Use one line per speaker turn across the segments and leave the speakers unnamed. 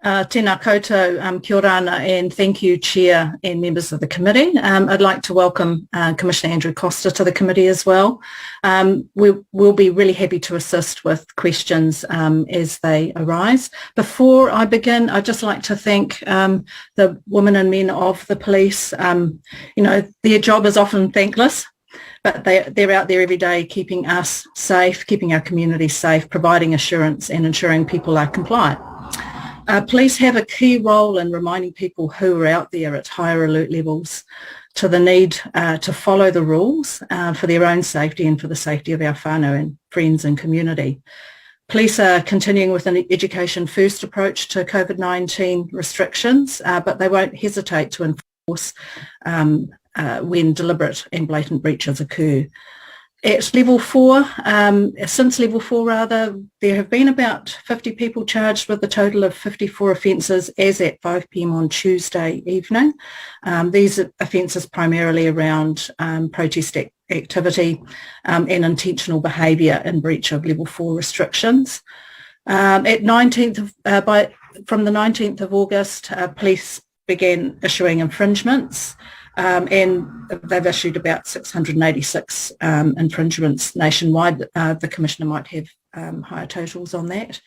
Tēnā koutou, kia ora ana, and thank you, Chair and members of the committee. I'd like to welcome Commissioner Andrew Costa to the committee as well. We'll be really happy to assist with questions as they arise. Before I begin, I'd just like to thank the women and men of the police. Their job is often thankless, but they're out there every day keeping us safe, keeping our community safe, providing assurance and ensuring people are compliant. Police have a key role in reminding people who are out there at higher alert levels to the need to follow the rules for their own safety and for the safety of our whānau and friends and community. Police are continuing with an education first approach to COVID-19 restrictions, but they won't hesitate to enforce when deliberate and blatant breaches occur. At level 4, since level 4 rather, there have been about 50 people charged with a total of 54 offences as at 5 p.m. on Tuesday evening. These offences primarily around protest activity and intentional behaviour in breach of level 4 restrictions. From the 19th of August, police began issuing infringements. And they've issued about 686 infringements nationwide. The Commissioner might have higher totals on that.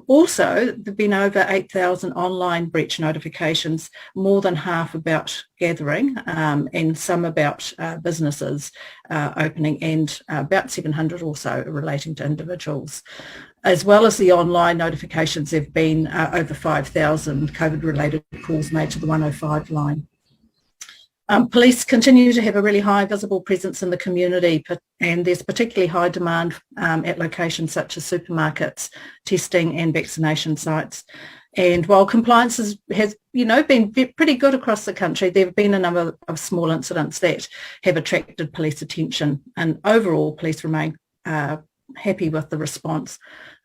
Also, there have been over 8,000 online breach notifications, more than half about gathering and some about businesses opening, and about 700 also relating to individuals. As well as the online notifications, there have been over 5,000 COVID-related calls made to the 105 line. Police continue to have a really high visible presence in the community, and there's particularly high demand at locations such as supermarkets, testing and vaccination sites. And while compliance has been pretty good across the country, there have been a number of small incidents that have attracted police attention, and overall police remain happy with the response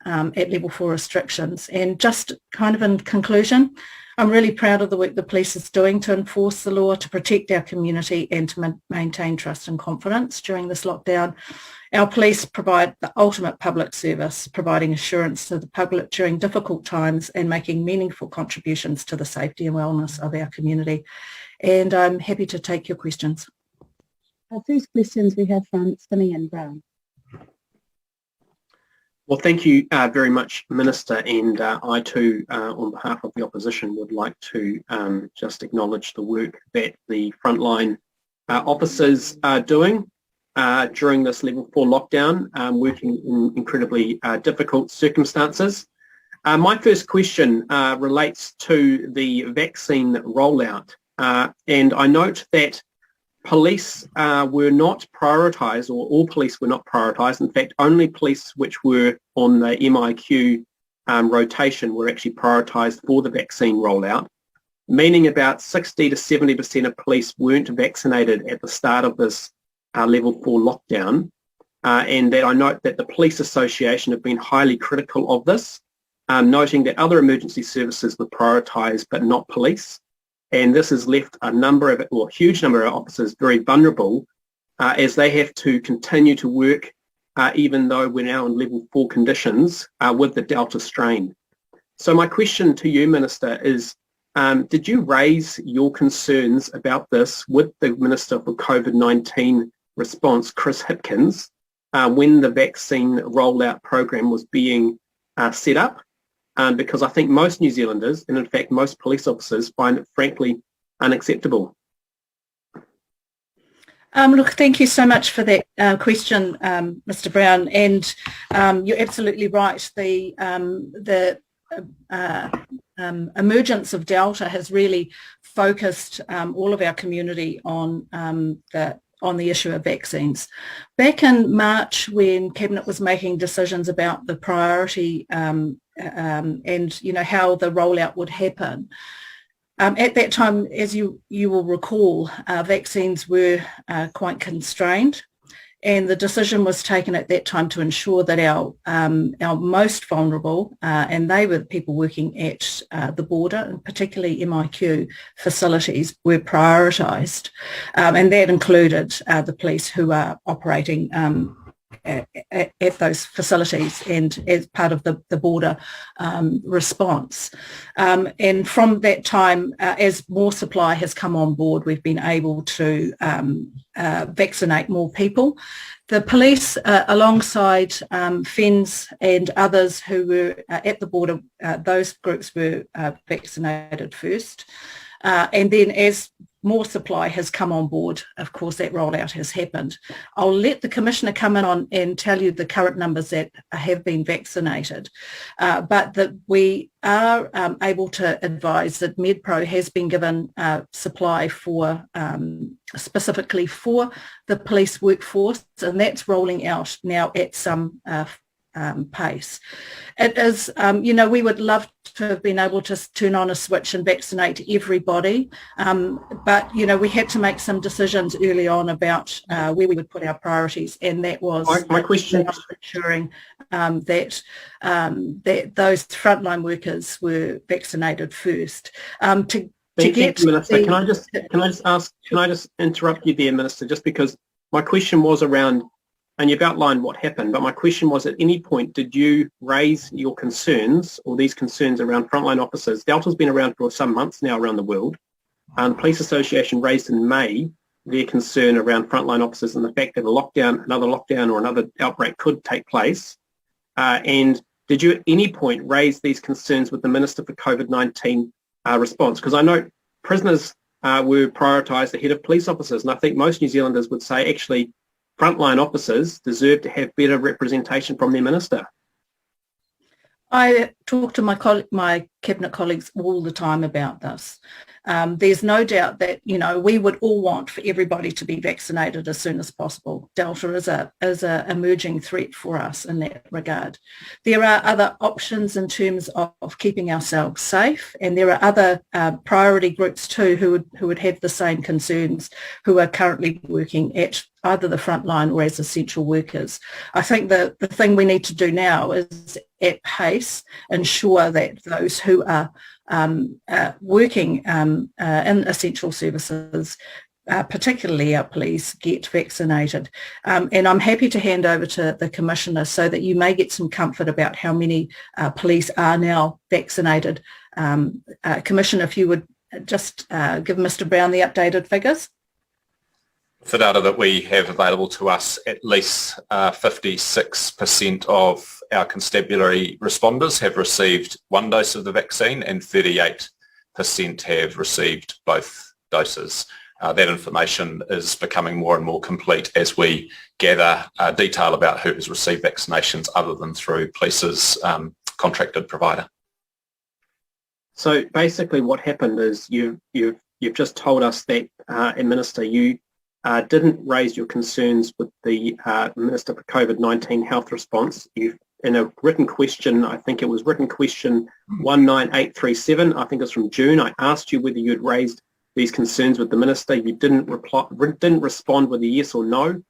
at level 4 restrictions. And just kind of in conclusion, I'm really proud of the work the police is doing to enforce the law, to protect our community and to maintain trust and confidence during this lockdown. Our police provide the ultimate public service, providing assurance to the public during difficult times and making meaningful contributions to the safety and wellness of our community. And I'm happy to take your questions.
Our first questions we have from Simeon Brown.
Well, thank you very much, Minister, and I too, on behalf of the opposition, would like to just acknowledge the work that the frontline officers are doing during this level 4 lockdown, working in incredibly difficult circumstances. My first question relates to the vaccine rollout, and I note that police were not prioritised, or all police were not prioritised. In fact, only police which were on the MIQ rotation were actually prioritised for the vaccine rollout, meaning about 60 to 70% of police weren't vaccinated at the start of this level 4 lockdown. And that I note that the Police Association have been highly critical of this, noting that other emergency services were prioritised but not police. And this has left a huge number of officers very vulnerable as they have to continue to work even though we're now in level 4 conditions with the Delta strain. So my question to you, Minister, is did you raise your concerns about this with the Minister for COVID-19 response, Chris Hipkins, when the vaccine rollout program was being set up? Because I think most New Zealanders, and in fact most police officers, find it frankly unacceptable.
Look, thank you so much for that question, Mr. Brown. And you're absolutely right. The emergence of Delta has really focused all of our community on the issue of vaccines. Back in March, when Cabinet was making decisions about the priority and how the rollout would happen, at that time, as you will recall, vaccines were quite constrained, and the decision was taken at that time to ensure that our most vulnerable, and they were the people working at the border, and particularly MIQ facilities, were prioritised, and that included the police who are operating at those facilities and as part of the border response. And from that time, as more supply has come on board, we've been able to vaccinate more people. The police, alongside FENS and others who were at the border, those groups were vaccinated first. And then as more supply has come on board, of course, that rollout has happened. I'll let the Commissioner come in on and tell you the current numbers that have been vaccinated, but that we are able to advise that MedPro has been given supply for specifically for the police workforce, and that's rolling out now at some pace. It is, we would love to have been able to turn on a switch and vaccinate everybody, but, we had to make some decisions early on about where we would put our priorities, and that was
my question,
ensuring that those frontline workers were vaccinated first. Minister,
can I just interrupt you there, Minister, just because my question was around, and you've outlined what happened, but my question was, at any point did you raise your concerns or these concerns around frontline officers? Delta's been around for some months now around the world. The Police Association raised in May their concern around frontline officers and the fact that another lockdown or another outbreak could take place. And did you at any point raise these concerns with the Minister for COVID-19 response? Because I know prisoners were prioritised ahead of police officers, and I think most New Zealanders would say actually frontline officers deserve to have better representation from their minister.
I talk to my cabinet colleagues all the time about this. There's no doubt that we would all want for everybody to be vaccinated as soon as possible. Delta is a emerging threat for us in that regard. There are other options in terms of keeping ourselves safe, and there are other priority groups too who would have the same concerns, who are currently working at either the front line or as essential workers. I think the thing we need to do now is at pace ensure that those who are working in essential services, particularly our police, get vaccinated. And I'm happy to hand over to the Commissioner so that you may get some comfort about how many police are now vaccinated. Commissioner, if you would just give Mr. Brown the updated figures.
The data that we have available to us, at least 56% of our constabulary responders have received one dose of the vaccine and 38% have received both doses. That information is becoming more and more complete as we gather detail about who has received vaccinations other than through police's contracted provider.
So basically what happened is you've just told us that, Minister, you didn't raise your concerns with the Minister for COVID-19 health response. In a written question, I think it was written question 19837, I think it's from June, I asked you whether you had raised these concerns with the Minister. You didn't respond with a yes or no.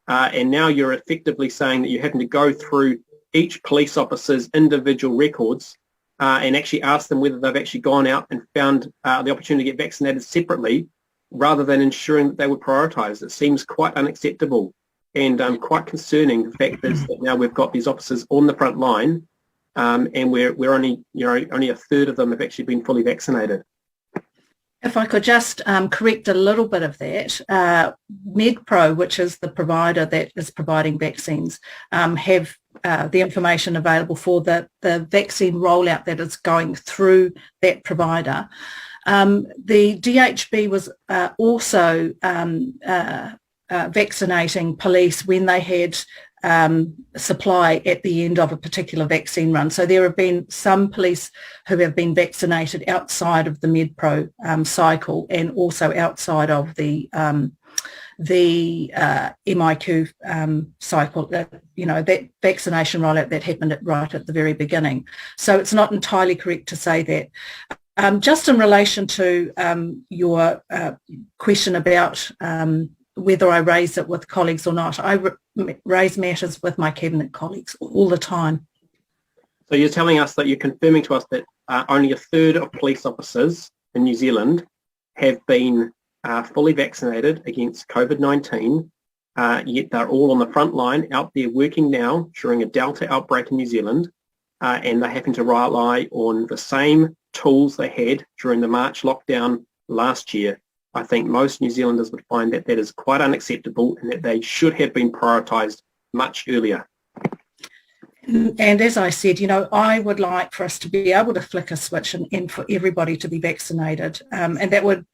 And now you're effectively saying that you're having to go through each police officer's individual records and actually ask them whether they've actually gone out and found the opportunity to get vaccinated separately, rather than ensuring that they were prioritised. It seems quite unacceptable and quite concerning. The fact is that now we've got these officers on the front line, and we're only a third of them have actually been fully vaccinated.
If I could just correct a little bit of that, MedPro, which is the provider that is providing vaccines, have the information available for the vaccine rollout that is going through that provider. The DHB was also vaccinating police when they had supply at the end of a particular vaccine run. So there have been some police who have been vaccinated outside of the MedPro cycle, and also outside of the MIQ cycle, that vaccination rollout that happened right at the very beginning. So it's not entirely correct to say that. Just in relation to your question about whether I raise it with colleagues or not, I raise matters with my cabinet colleagues all the time.
So you're telling us that you're confirming to us that only a third of police officers in New Zealand have been fully vaccinated against COVID-19, yet they're all on the front line out there working now during a Delta outbreak in New Zealand, and they're having to rely on the same tools they had during the March lockdown last year. I think most New Zealanders would find that that is quite unacceptable and that they should have been prioritised much earlier.
And as I said, I would like for us to be able to flick a switch and for everybody to be vaccinated. And that would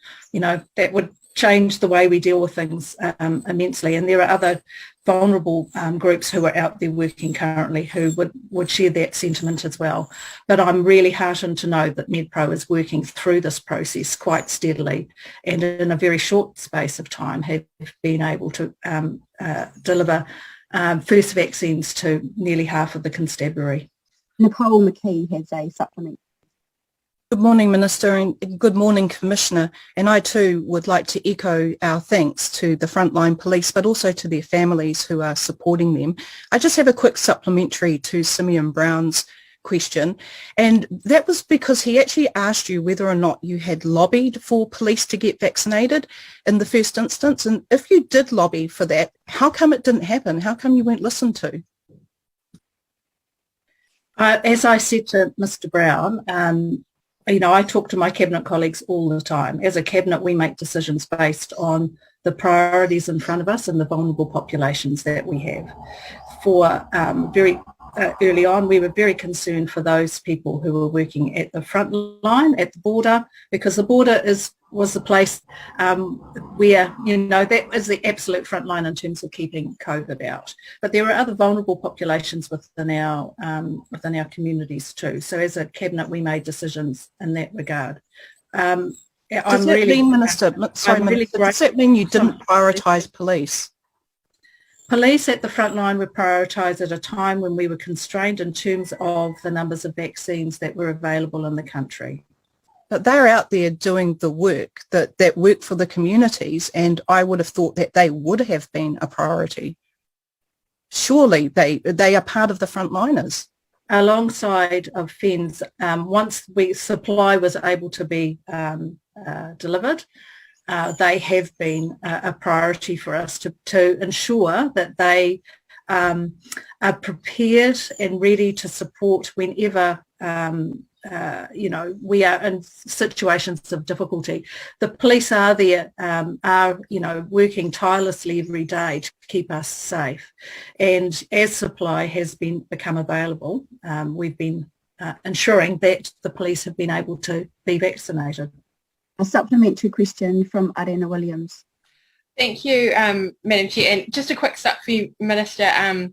change the way we deal with things immensely. And there are other vulnerable groups who are out there working currently who would share that sentiment as well. But I'm really heartened to know that MedPro is working through this process quite steadily and in a very short space of time have been able to deliver first vaccines to nearly half of the constabulary.
Nicole McKee has a supplement.
Good morning, Minister, and good morning, Commissioner. And I too would like to echo our thanks to the frontline police, but also to their families who are supporting them. I just have a quick supplementary to Simeon Brown's question, and that was because he actually asked you whether or not you had lobbied for police to get vaccinated in the first instance. And if you did lobby for that, how come it didn't happen? How come you weren't listened to?
As I said to Mr. Brown, I talk to my Cabinet colleagues all the time. As a Cabinet, we make decisions based on the priorities in front of us and the vulnerable populations that we have. For very early on, we were very concerned for those people who were working at the front line, at the border, because the border was the place where, that is the absolute front line in terms of keeping COVID out. But there are other vulnerable populations within our communities too. So as a Cabinet, we made decisions in that regard.
Does that mean, Minister, does that mean you didn't prioritise police?
Police at the front line were prioritised at a time when we were constrained in terms of the numbers of vaccines that were available in the country.
But they're out there doing the work that work for the communities, and I would have thought that they would have been a priority. Surely they are part of the frontliners.
Alongside of FENS, once supply was able to be delivered, they have been a priority for us to ensure that they are prepared and ready to support whenever we are in situations of difficulty. The police are there, working tirelessly every day to keep us safe. And as supply has become available, we've been ensuring that the police have been able to be vaccinated.
A supplementary question from Arena Williams.
Thank you, Madam Chair. And just a quick sup for you, Minister. I'm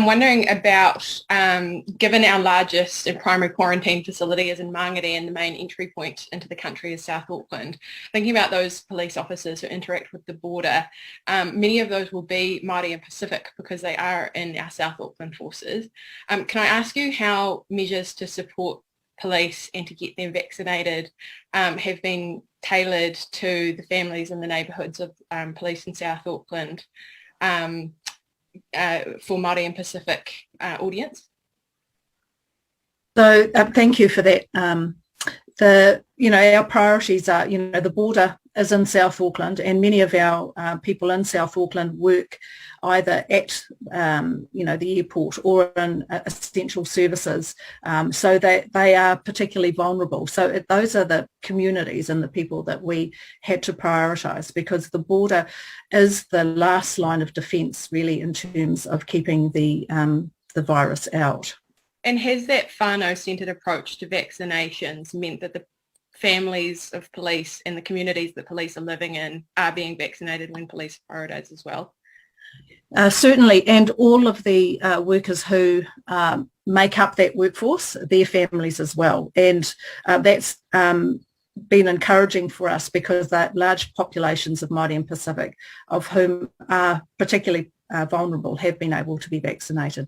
wondering about, given our largest and primary quarantine facility is in Mangere and the main entry point into the country is South Auckland, thinking about those police officers who interact with the border, many of those will be Maori and Pacific because they are in our South Auckland forces. Can I ask you how measures to support police and to get them vaccinated have been tailored to the families and the neighbourhoods of police in South Auckland for Maori and Pacific audience?
So thank you for that. Our priorities are, the border is in South Auckland, and many of our people in South Auckland work either at, the airport or in essential services, so that they are particularly vulnerable. So those are the communities and the people that we had to prioritise, because the border is the last line of defence, really, in terms of keeping the virus out.
And has that whānau-centred approach to vaccinations meant that the families of police and the communities that police are living in are being vaccinated when police prioritise as well?
Certainly, and all of the workers who make up that workforce, their families as well. And that's been encouraging for us, because that large populations of Māori and Pacific, of whom are particularly vulnerable, have been able to be vaccinated.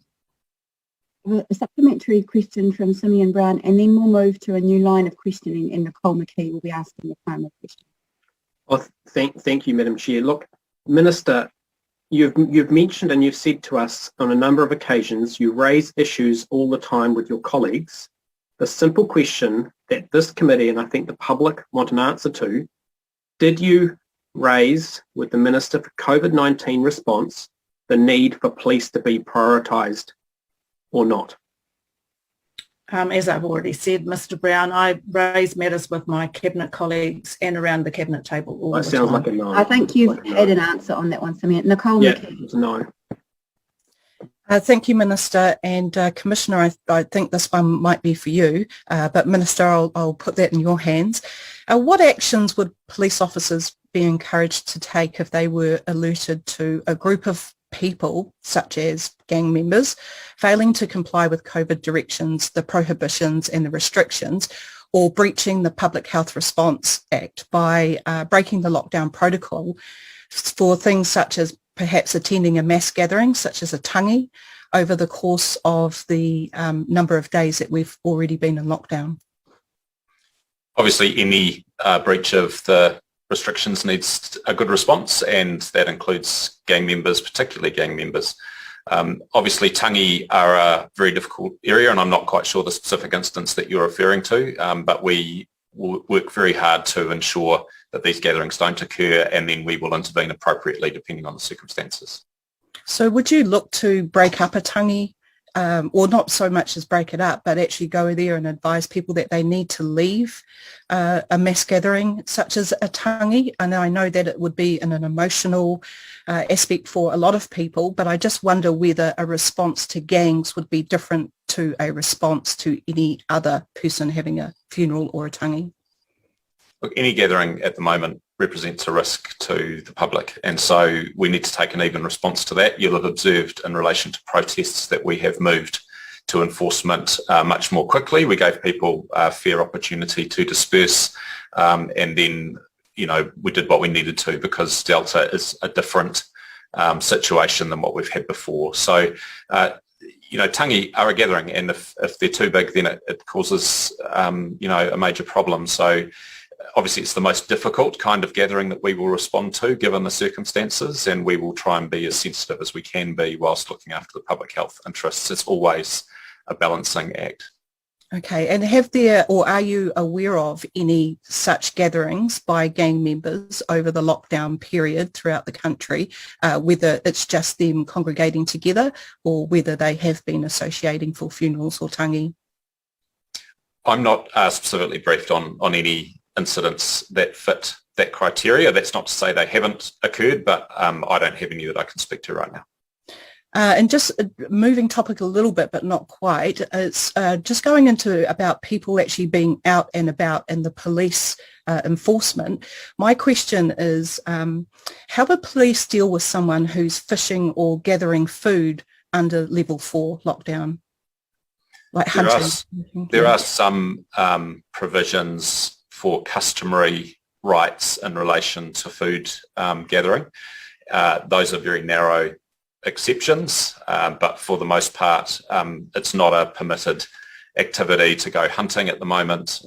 A supplementary question from Simeon Brown, and then we'll move to a new line of questioning, and Nicole McKee will be asking the primary question.
Well, thank you, Madam Chair. Look, Minister, you've mentioned and you've said to us on a number of occasions you raise issues all the time with your colleagues. The simple question that this committee and I think the public want an answer to: did you raised with the Minister for COVID-19 response the need for police to be prioritised or not?
As I've already said, Mr. Brown, I raise matters with my Cabinet colleagues and around the Cabinet table all the
Sounds
time.
like a no.
I think you've had an answer on that one, Simeon. Nicole
Yeah,
McKee.
it's a no.
Thank you, Minister. And Commissioner, I think this one might be for you, but Minister, I'll put that in your hands. What actions would police officers be encouraged to take if they were alerted to a group of people, such as gang members, failing to comply with COVID directions, the prohibitions and the restrictions, or breaching the Public Health Response Act by breaking the lockdown protocol for things such as perhaps attending a mass gathering, such as a tangi, over the course of the number of days that we've already been in lockdown?
Obviously, any breach of the restrictions needs a good response, and that includes gang members, particularly gang members. Obviously, tangi are a very difficult area, and I'm not quite sure the specific instance that you're referring to, but we will work very hard to ensure that these gatherings don't occur, and then we will intervene appropriately depending on the circumstances.
So would you look to break up a tangi, or not so much as break it up, but actually go there and advise people that they need to leave a mass gathering such as a tangi? And I know that it would be in an emotional aspect for a lot of people, but I just wonder whether a response to gangs would be different to a response to any other person having a funeral or a tangi.
Look, any gathering at the moment represents a risk to the public, and so we need to take an even response to that. You'll have observed in relation to protests that we have moved to enforcement much more quickly. We gave people a fair opportunity to disperse, and then, you know, we did what we needed to, because Delta is a different situation than what we've had before. So, you know, tangi are a gathering, and if they're too big, then it causes, you know, a major problem. So obviously it's the most difficult kind of gathering that we will respond to given the circumstances, and we will try and be as sensitive as we can be whilst looking after the public health interests. It's always a balancing act. Okay, and have there, or are you aware of any such gatherings by gang members over the lockdown period throughout the country, whether it's just them congregating together or whether they have been associating for funerals or tangi? I'm not specifically briefed on any incidents that fit that criteria. That's not to say they haven't occurred, but I don't have any that I can speak to right now. And just moving topic a little bit, but not quite, it's just going into about people actually being out and about and the police enforcement. My question is, how would police deal with someone who's fishing or gathering food under level 4 lockdown? Like hunting? There are some provisions for customary rights in relation to food gathering. Those are very narrow exceptions, but for the most part, it's not a permitted activity to go hunting at the moment,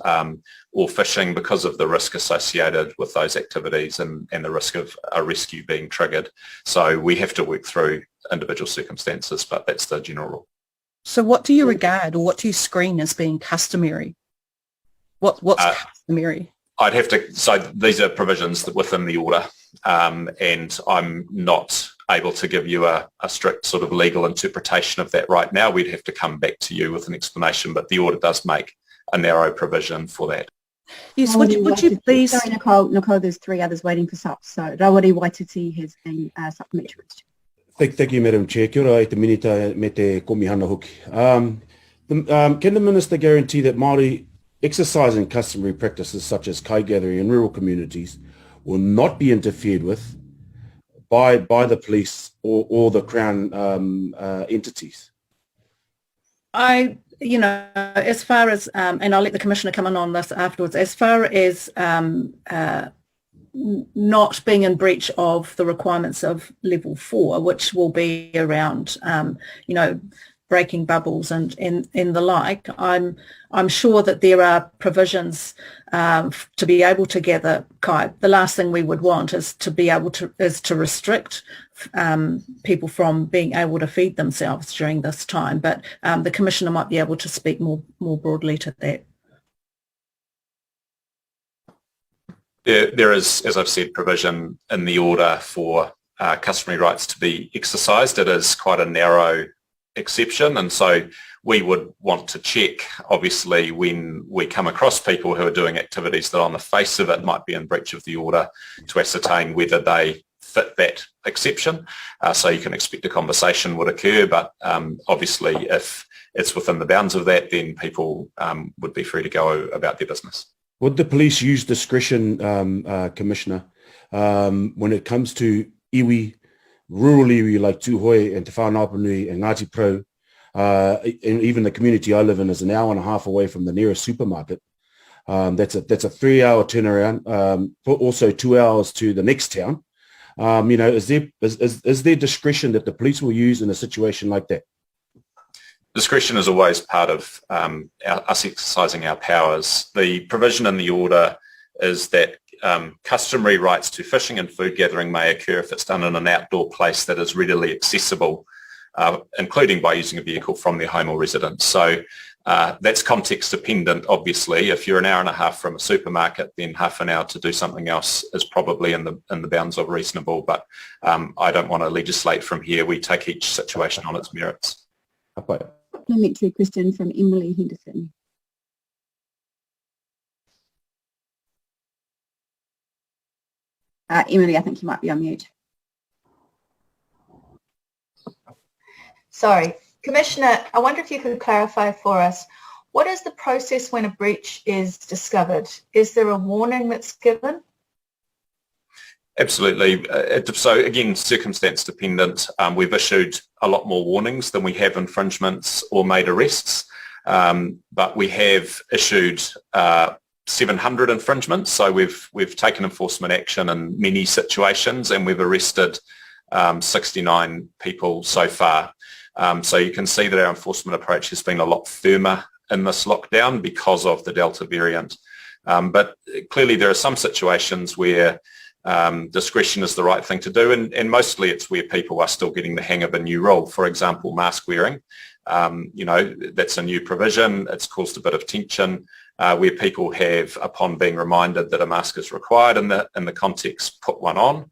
or fishing, because of the risk associated with those activities and the risk of a rescue being triggered. So we have to work through individual circumstances, but that's the general rule. So what do you regard, or what do you screen as being customary? What's customary? I'd have to, so these are provisions within the order, and I'm not able to give you a strict sort of legal interpretation of that right now. We'd have to come back to you with an explanation, but the order does make a narrow provision for that. Yes, would you please...
Sorry, Nicole, there's 3 others waiting for SUP, so Rawari Waititi has been supplementary question.
Thank you, Madam Chair. Kia ora, te minita me te komihana hoki. Can the Minister guarantee that Māori exercising customary practices such as kai gathering in rural communities will not be interfered with by the police or the Crown entities?
As far as, and I'll let the Commissioner come in on this afterwards, as far as not being in breach of the requirements of level 4, which will be around, breaking bubbles and the like, I'm sure that there are provisions to be able to gather kai. The last thing we would want is to restrict people from being able to feed themselves during this time. But the Commissioner might be able to speak more broadly to that.
There is, as I've said, provision in the order for customary rights to be exercised. It is quite a narrow exception, and so we would want to check, obviously, when we come across people who are doing activities that on the face of it might be in breach of the order, to ascertain whether they fit that exception. So you can expect a conversation would occur, but obviously if it's within the bounds of that, then people would be free to go about their business.
Would the police use discretion, Commissioner, when it comes to iwi, rural iwi like Tūhoe and Te Whānaupanui and Ngāti Pro, and even the community I live in is an hour and a half away from the nearest supermarket. That's a 3-hour turnaround, also 2 hours to the next town. Is there discretion that the police will use in a situation like that?
Discretion is always part of us exercising our powers. The provision in the order is that customary rights to fishing and food gathering may occur if it's done in an outdoor place that is readily accessible, including by using a vehicle from their home or residence. So that's context dependent, obviously. If you're an hour and a half from a supermarket, then half an hour to do something else is probably in the bounds of reasonable. But I don't want to legislate from here. We take each situation on its merits.
Supplementary question from Emily Henderson. Emily, I think you might be on mute.
Sorry. Commissioner, I wonder if you could clarify for us, what is the process when a breach is discovered? Is there a warning that's given?
Absolutely. So again, circumstance dependent. We've issued a lot more warnings than we have infringements or made arrests, but we have issued 700 infringements. So we've taken enforcement action in many situations, and we've arrested 69 people so far. So you can see that our enforcement approach has been a lot firmer in this lockdown because of the Delta variant. But clearly there are some situations where discretion is the right thing to do, and mostly it's where people are still getting the hang of a new rule. For example, mask wearing. That's a new provision. It's caused a bit of tension where people have, upon being reminded that a mask is required in the context, put one on.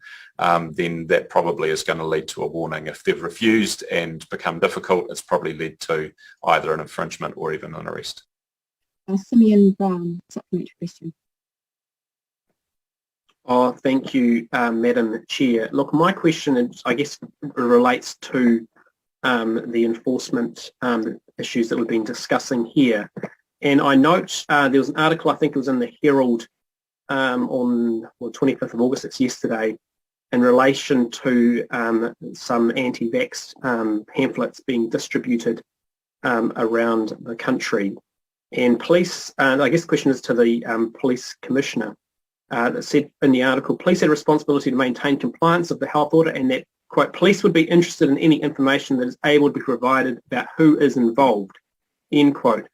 Then that probably is going to lead to a warning. If they've refused and become difficult, it's probably led to either an infringement or even an arrest.
Simeon Brown, supplementary question.
Oh, thank you, Madam Chair. Look, my question, I guess, relates to the enforcement issues that we've been discussing here. And I note there was an article, I think it was in the Herald on the 25th of August, it's yesterday, in relation to some anti-vax pamphlets being distributed around the country. And police, I guess the question is to the police commissioner, that said in the article, police had a responsibility to maintain compliance of the health order, and that, quote, police would be interested in any information that is able to be provided about who is involved, end quote.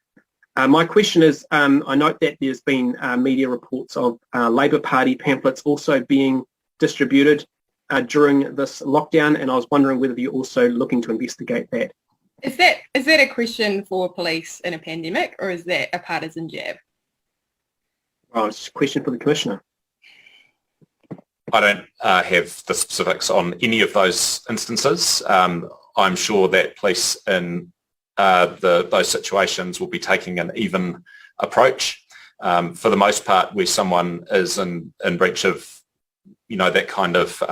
My question is, I note that there's been media reports of Labour Party pamphlets also being distributed during this lockdown, and I was wondering whether you're also looking to investigate that.
Is that a question for police in a pandemic, or is that a partisan jab?
Well, it's a question for the Commissioner.
I don't have the specifics on any of those instances. I'm sure that police in those situations will be taking an even approach. For the most part, where someone is in breach of, that kind of,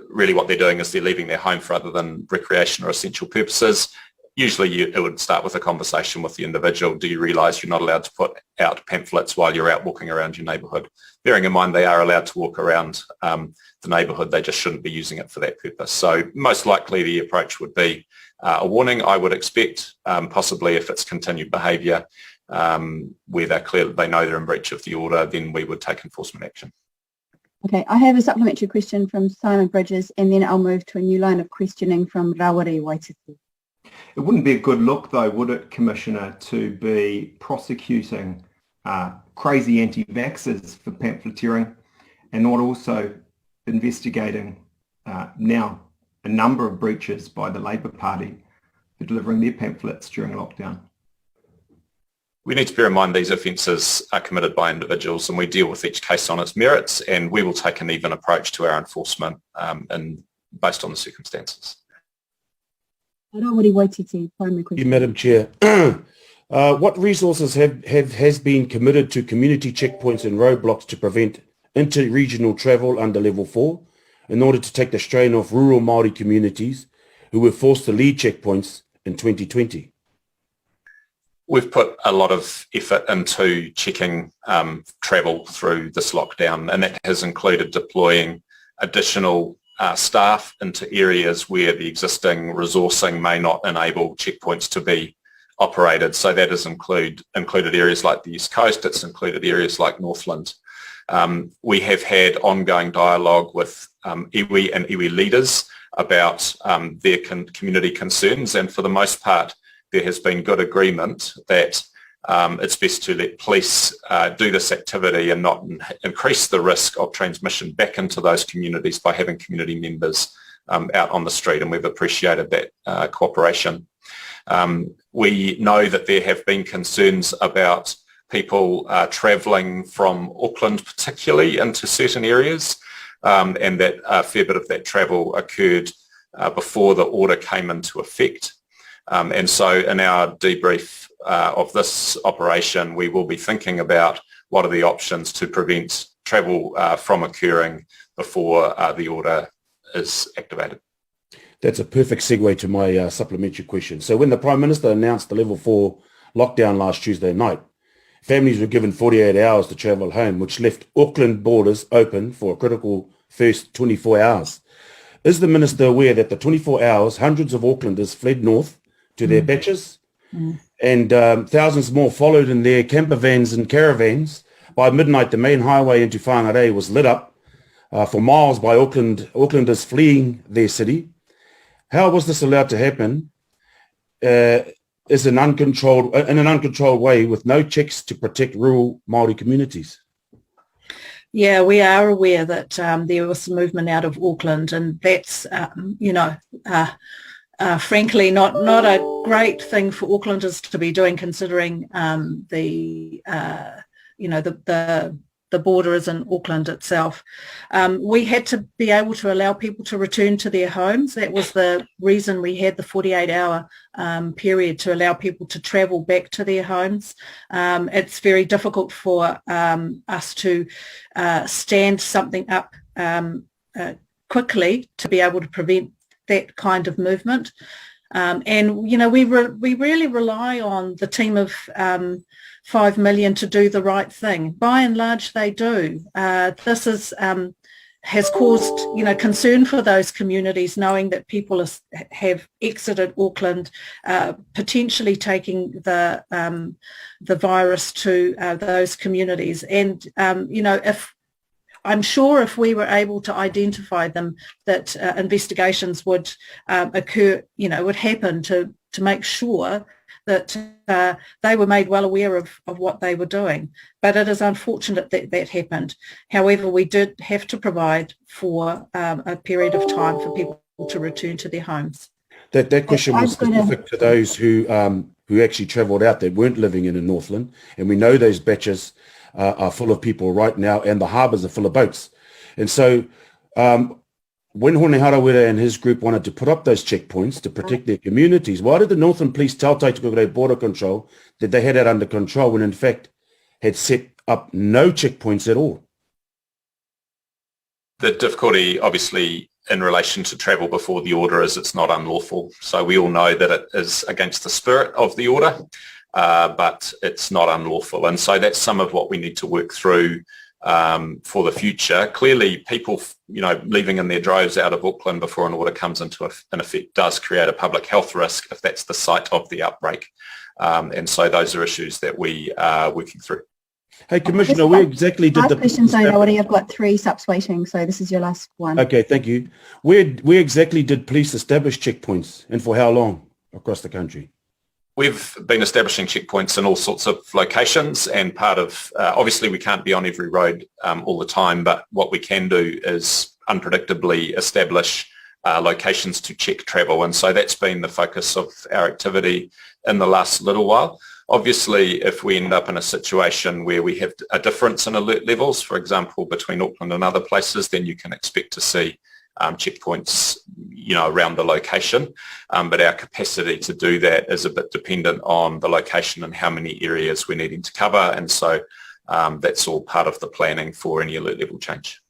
really what they're doing is they're leaving their home for other than recreation or essential purposes. Usually it would start with a conversation with the individual. Do you realise you're not allowed to put out pamphlets while you're out walking around your neighbourhood? Bearing in mind they are allowed to walk around the neighbourhood, they just shouldn't be using it for that purpose. So most likely the approach would be a warning, I would expect, possibly if it's continued behaviour where they're clear that they know they're in breach of the order, then we would take enforcement action.
Okay, I have a supplementary question from Simon Bridges, and then I'll move to a new line of questioning from Rawari Waiheke.
It wouldn't be a good look, though, would it, Commissioner, to be prosecuting crazy anti-vaxxers for pamphleteering and not also investigating now a number of breaches by the Labour Party for delivering their pamphlets during lockdown?
We need to bear in mind these offences are committed by individuals, and we deal with each case on its merits, and we will take an even approach to our enforcement based on the circumstances.
Primary question.
Thank you, Madam Chair. What resources has been committed to community checkpoints and roadblocks to prevent inter-regional travel under level 4 in order to take the strain off rural Maori communities who were forced to leave checkpoints in 2020?
We've put a lot of effort into checking travel through this lockdown, and that has included deploying additional staff into areas where the existing resourcing may not enable checkpoints to be operated. So that has included areas like the East Coast, it's included areas like Northland. We have had ongoing dialogue with iwi and iwi leaders about their community concerns, and for the most part there has been good agreement that it's best to let police do this activity and not increase the risk of transmission back into those communities by having community members out on the street, and we've appreciated that cooperation. We know that there have been concerns about people travelling from Auckland particularly into certain areas, and that a fair bit of that travel occurred before the order came into effect. And so in our debrief of this operation, we will be thinking about what are the options to prevent travel from occurring before the order is activated.
That's a perfect segue to my supplementary question. So when the Prime Minister announced the level 4 lockdown last Tuesday night, families were given 48 hours to travel home, which left Auckland borders open for a critical first 24 hours. Is the Minister aware that the 24 hours, hundreds of Aucklanders fled north to their beaches, and thousands more followed in their camper vans and caravans? By midnight, the main highway into Whangarei was lit up for miles by Aucklanders fleeing their city. How was this allowed to happen in an uncontrolled way with no checks to protect rural Maori communities?
Yeah, we are aware that there was some movement out of Auckland, and that's, frankly, not a great thing for Aucklanders to be doing, considering the border is in Auckland itself. We had to be able to allow people to return to their homes. That was the reason we had the 48-hour period, to allow people to travel back to their homes. It's very difficult for us to stand something up quickly to be able to prevent that kind of movement. And we really rely on the team of 5 million to do the right thing. By and large, they do. This has caused concern for those communities, knowing that people have exited Auckland, potentially taking the virus to those communities. And I'm sure if we were able to identify them, that investigations would occur, would happen to make sure that they were made well aware of what they were doing. But it is unfortunate that that happened. However, we did have to provide for a period of time for people to return to their homes.
That question was specific to those who actually travelled out that weren't living in Northland, and we know those batches are full of people right now, and the harbours are full of boats. And so when Hone Harawira and his group wanted to put up those checkpoints to protect their communities, why did the Northern Police tell Taitokogorei Border Control that they had it under control when in fact had set up no checkpoints at all?
The difficulty obviously in relation to travel before the order is it's not unlawful. So we all know that it is against the spirit of the order, but it's not unlawful. And so that's some of what we need to work through for the future. Clearly, people, leaving in their droves out of Auckland before an order comes into effect does create a public health risk if that's the site of the outbreak. And so those are issues that we are working through.
Hey, Commissioner, where exactly did the...
questions, I've got 3 subs waiting, so this is your last one.
Okay, thank you. Where exactly did police establish checkpoints, and for how long across the country?
We've been establishing checkpoints in all sorts of locations, and part of, obviously we can't be on every road all the time, but what we can do is unpredictably establish locations to check travel, and so that's been the focus of our activity in the last little while. Obviously, if we end up in a situation where we have a difference in alert levels, for example, between Auckland and other places, then you can expect to see checkpoints, around the location. But our capacity to do that is a bit dependent on the location and how many areas we're needing to cover. And so that's all part of the planning for any alert level change.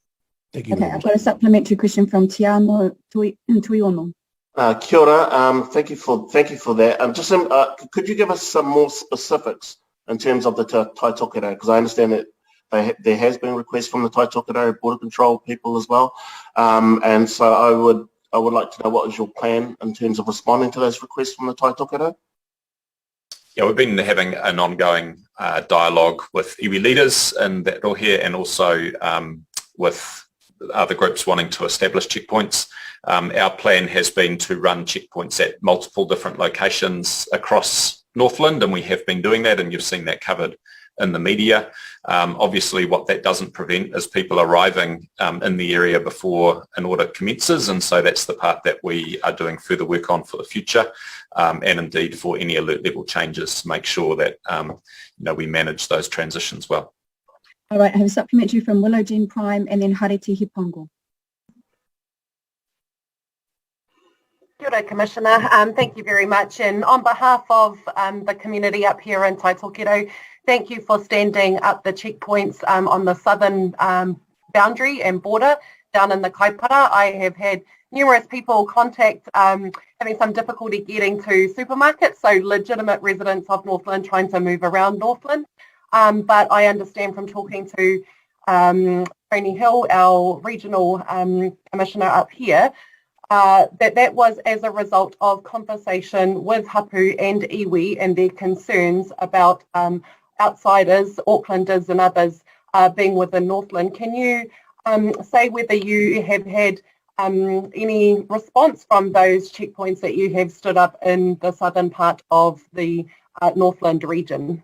Thank you.
Okay, I've got a supplementary question from Tiano Tuiono.
Kia ora. Thank you for that. Could you give us some more specifics in terms of the Tai Tokerau? Because I understand that there has been requests from the Tai Tokerau Border Control people as well, and so I would like to know what is your plan in terms of responding to those requests from the Tai Tokerau?
Yeah, we've been having an ongoing dialogue with iwi leaders in that rohe, and also with other groups wanting to establish checkpoints. Our plan has been to run checkpoints at multiple different locations across Northland, and we have been doing that, and you've seen that covered in the media. Obviously, what that doesn't prevent is people arriving in the area before an audit commences, and so that's the part that we are doing further work on for the future, and indeed for any alert level changes to make sure that we manage those transitions well.
All right, I have a supplementary from Willow Jean Prime and then Hariti Hipango.
Kia ora, Commissioner. Thank you very much. And on behalf of the community up here in Tai Tokerau, thank you for standing up the checkpoints on the southern boundary and border down in the Kaipara. I have had numerous people contact having some difficulty getting to supermarkets, so legitimate residents of Northland trying to move around Northland. But I understand from talking to Tony Hill, our regional commissioner up here, that was as a result of conversation with Hapu and iwi and their concerns about outsiders, Aucklanders and others being within Northland. Can you say whether you have had any response from those checkpoints that you have stood up in the southern part of the Northland region?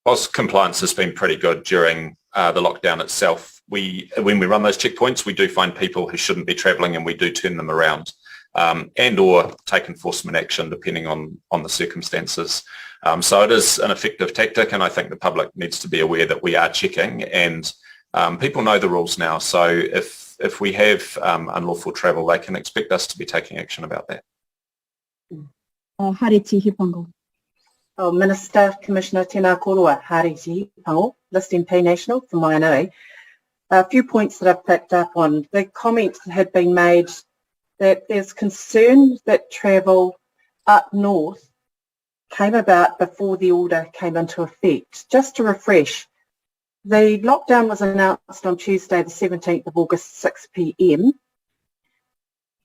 Whilst compliance has been pretty good during the lockdown itself, when we run those checkpoints, we do find people who shouldn't be travelling, and we do turn them around and or take enforcement action depending on the circumstances. So it is an effective tactic, and I think the public needs to be aware that we are checking, and people know the rules now. So if we have unlawful travel, they can expect us to be taking action about that.
Hariti Hipango.
Oh, Minister, Commissioner, tēnā korua, Hariti Hipango, Listing P National from Waiheke. A few points that I've picked up on. The comments had been made that there's concern that travel up north came about before the order came into effect. Just to refresh, the lockdown was announced on Tuesday the 17th of August, 6 p.m.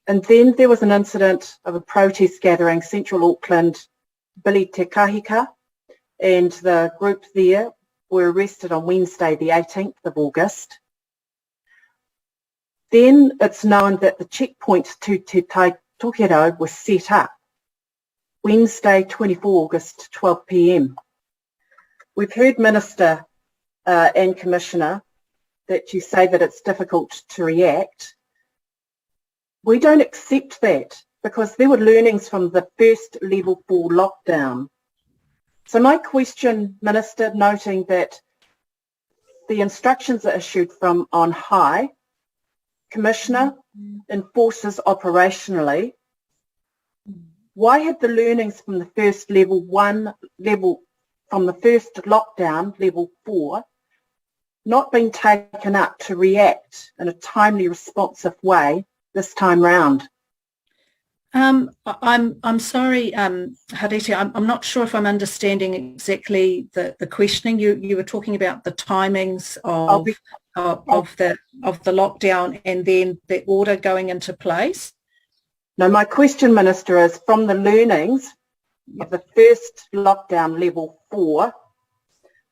And then there was an incident of a protest gathering, Central Auckland, Billy Te Kahika, and the group there were arrested on Wednesday the 18th of August. Then it's known that the checkpoints to Te Tai Tokerau was set up Wednesday 24 August 12 p.m. We've heard Minister and Commissioner that you say that it's difficult to react. We don't accept that because there were learnings from the first level 4 lockdown. So my question, Minister, noting that the instructions are issued from on high, Commissioner enforces operationally, why have the learnings from the first from the first lockdown, level 4, not been taken up to react in a timely, responsive way this time round?
I'm sorry, Hariti, I'm not sure if I'm understanding exactly the questioning. You were talking about the timings of the lockdown and then the order going into place.
No, my question, Minister, is from the learnings of the first lockdown, level 4,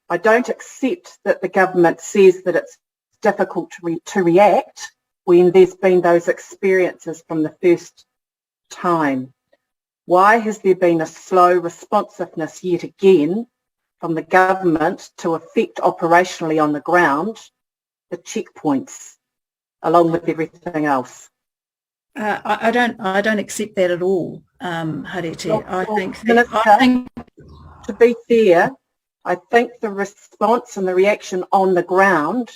I don't accept that the government says that it's difficult to react when there's been those experiences from the first time. Why has there been a slow responsiveness yet again from the government to affect operationally on the ground the checkpoints along with everything else?
I don't accept that at all, Hariti. I think
to be fair, I think the response and the reaction on the ground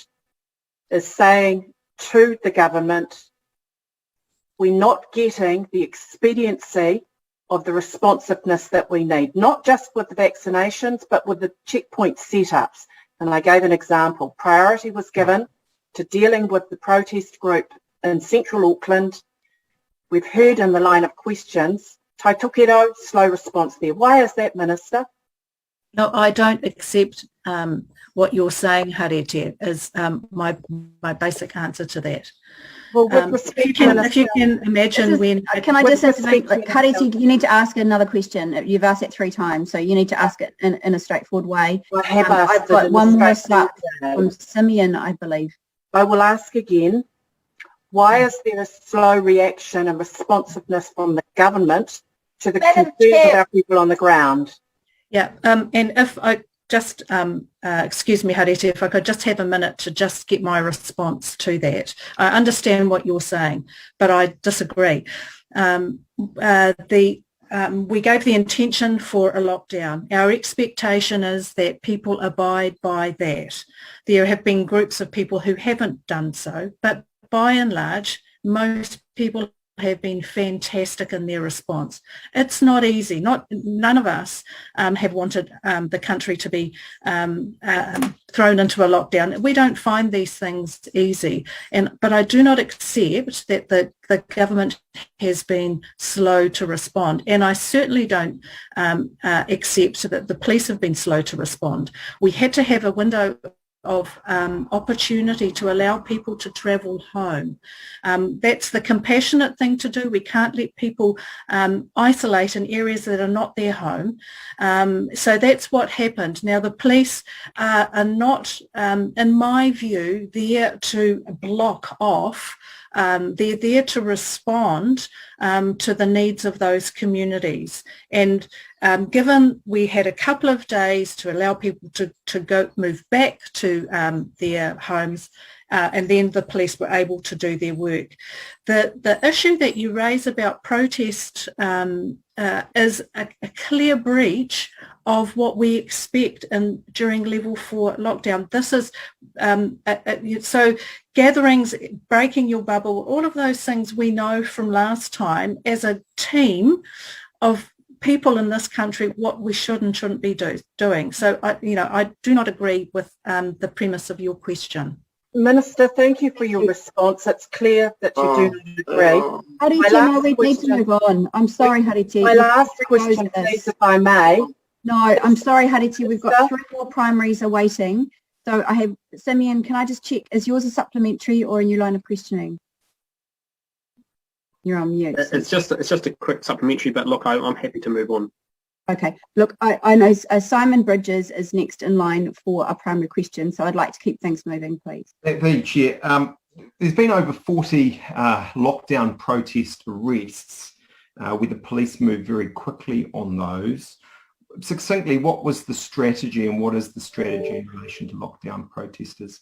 is saying to the government, we're not getting the expediency of the responsiveness that we need, not just with the vaccinations, but with the checkpoint setups. And I gave an example. Priority was given to dealing with the protest group in central Auckland. We've heard in the line of questions, tai tokerau, slow response there. Why is that, Minister?
No, I don't accept what you're saying, Harete, is my basic answer to that.
Well, with respect,
if you can imagine when...
Can I just intervene? Harete, you need to ask another question. You've asked it 3 times, so you need to ask it in a straightforward way.
I have asked
I've got one more up from Simeon, I believe.
I will ask again. Why is there a slow reaction and responsiveness from the government to the concerns of our people on the ground?
Yeah, and if I just, excuse me, Harete, if I could just have a minute to just get my response to that. I understand what you're saying, but I disagree. We gave the intention for a lockdown. Our expectation is that people abide by that. There have been groups of people who haven't done so, but by and large, most people have been fantastic in their response. It's not easy. None of us have wanted the country to be thrown into a lockdown. We don't find these things easy. But I do not accept that the government has been slow to respond. And I certainly don't accept that the police have been slow to respond. We had to have a window of opportunity to allow people to travel home. That's the compassionate thing to do. We can't let people isolate in areas that are not their home. So that's what happened. Now the police are not, in my view, there to block off. They're there to respond to the needs of those communities. And given we had a couple of days to allow people to move back to their homes, and then the police were able to do their work. The issue that you raise about protest is a clear breach of what we expect during level 4 lockdown. This is, so gatherings, breaking your bubble, all of those things we know from last time as a team of people in this country what we should and shouldn't be doing. So, I do not agree with the premise of your question.
Minister, thank you for your response. It's clear that you do not agree.
Harete, no, we need to move on. I'm sorry, Harete.
My last question, please, if I may.
No, I'm sorry, Harete. We've got 3 more primaries awaiting. So I have, Simeon, can I just check, is yours a supplementary or a new line of questioning? You're on mute.
It's just a quick supplementary, but look, I'm happy to move on.
Okay. Look, I know Simon Bridges is next in line for a primary question, so I'd like to keep things moving, please.
Thank you, Chair. There's been over 40 lockdown protest arrests, where the police moved very quickly on those. Succinctly, what was the strategy and what is the strategy in relation to lockdown protesters?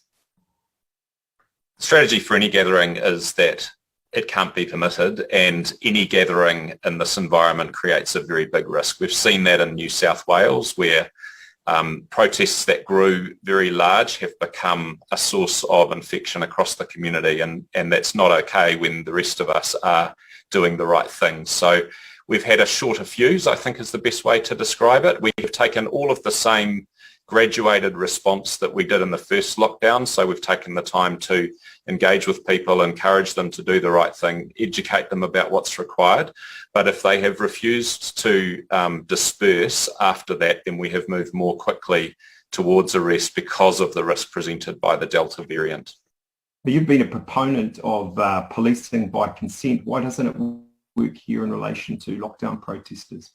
Strategy for any gathering is that it can't be permitted, and any gathering in this environment creates a very big risk. We've seen that in New South Wales, where protests that grew very large have become a source of infection across the community, and that's not okay when the rest of us are doing the right thing. So we've had a shorter fuse, I think is the best way to describe it. We have taken all of the same graduated response that we did in the first lockdown. So we've taken the time to engage with people, encourage them to do the right thing, educate them about what's required. But if they have refused to disperse after that, then we have moved more quickly towards arrest because of the risk presented by the Delta variant.
You've been a proponent of policing by consent. Why doesn't it work here in relation to lockdown protesters?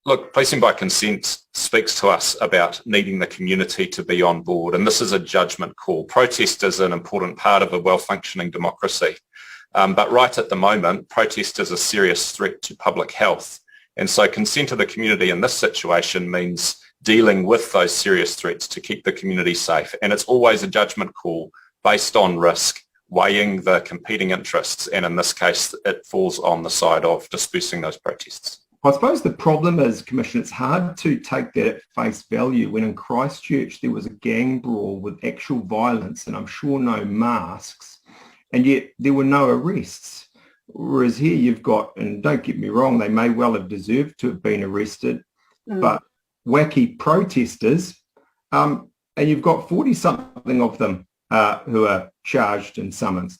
Look, policing by consent speaks to us about needing the community to be on board, and this is a judgment call. Protest is an important part of a well-functioning democracy, but right at the moment, protest is a serious threat to public health, and so consent of the community in this situation means dealing with those serious threats to keep the community safe, and it's always a judgment call based on risk, weighing the competing interests, and in this case, it falls on the side of dispersing those protests.
I suppose the problem is, Commissioner, it's hard to take that at face value when in Christchurch there was a gang brawl with actual violence and I'm sure no masks, and yet there were no arrests. Whereas here you've got, and don't get me wrong, they may well have deserved to have been arrested, but wacky protesters, and you've got 40-something of them who are charged and summoned.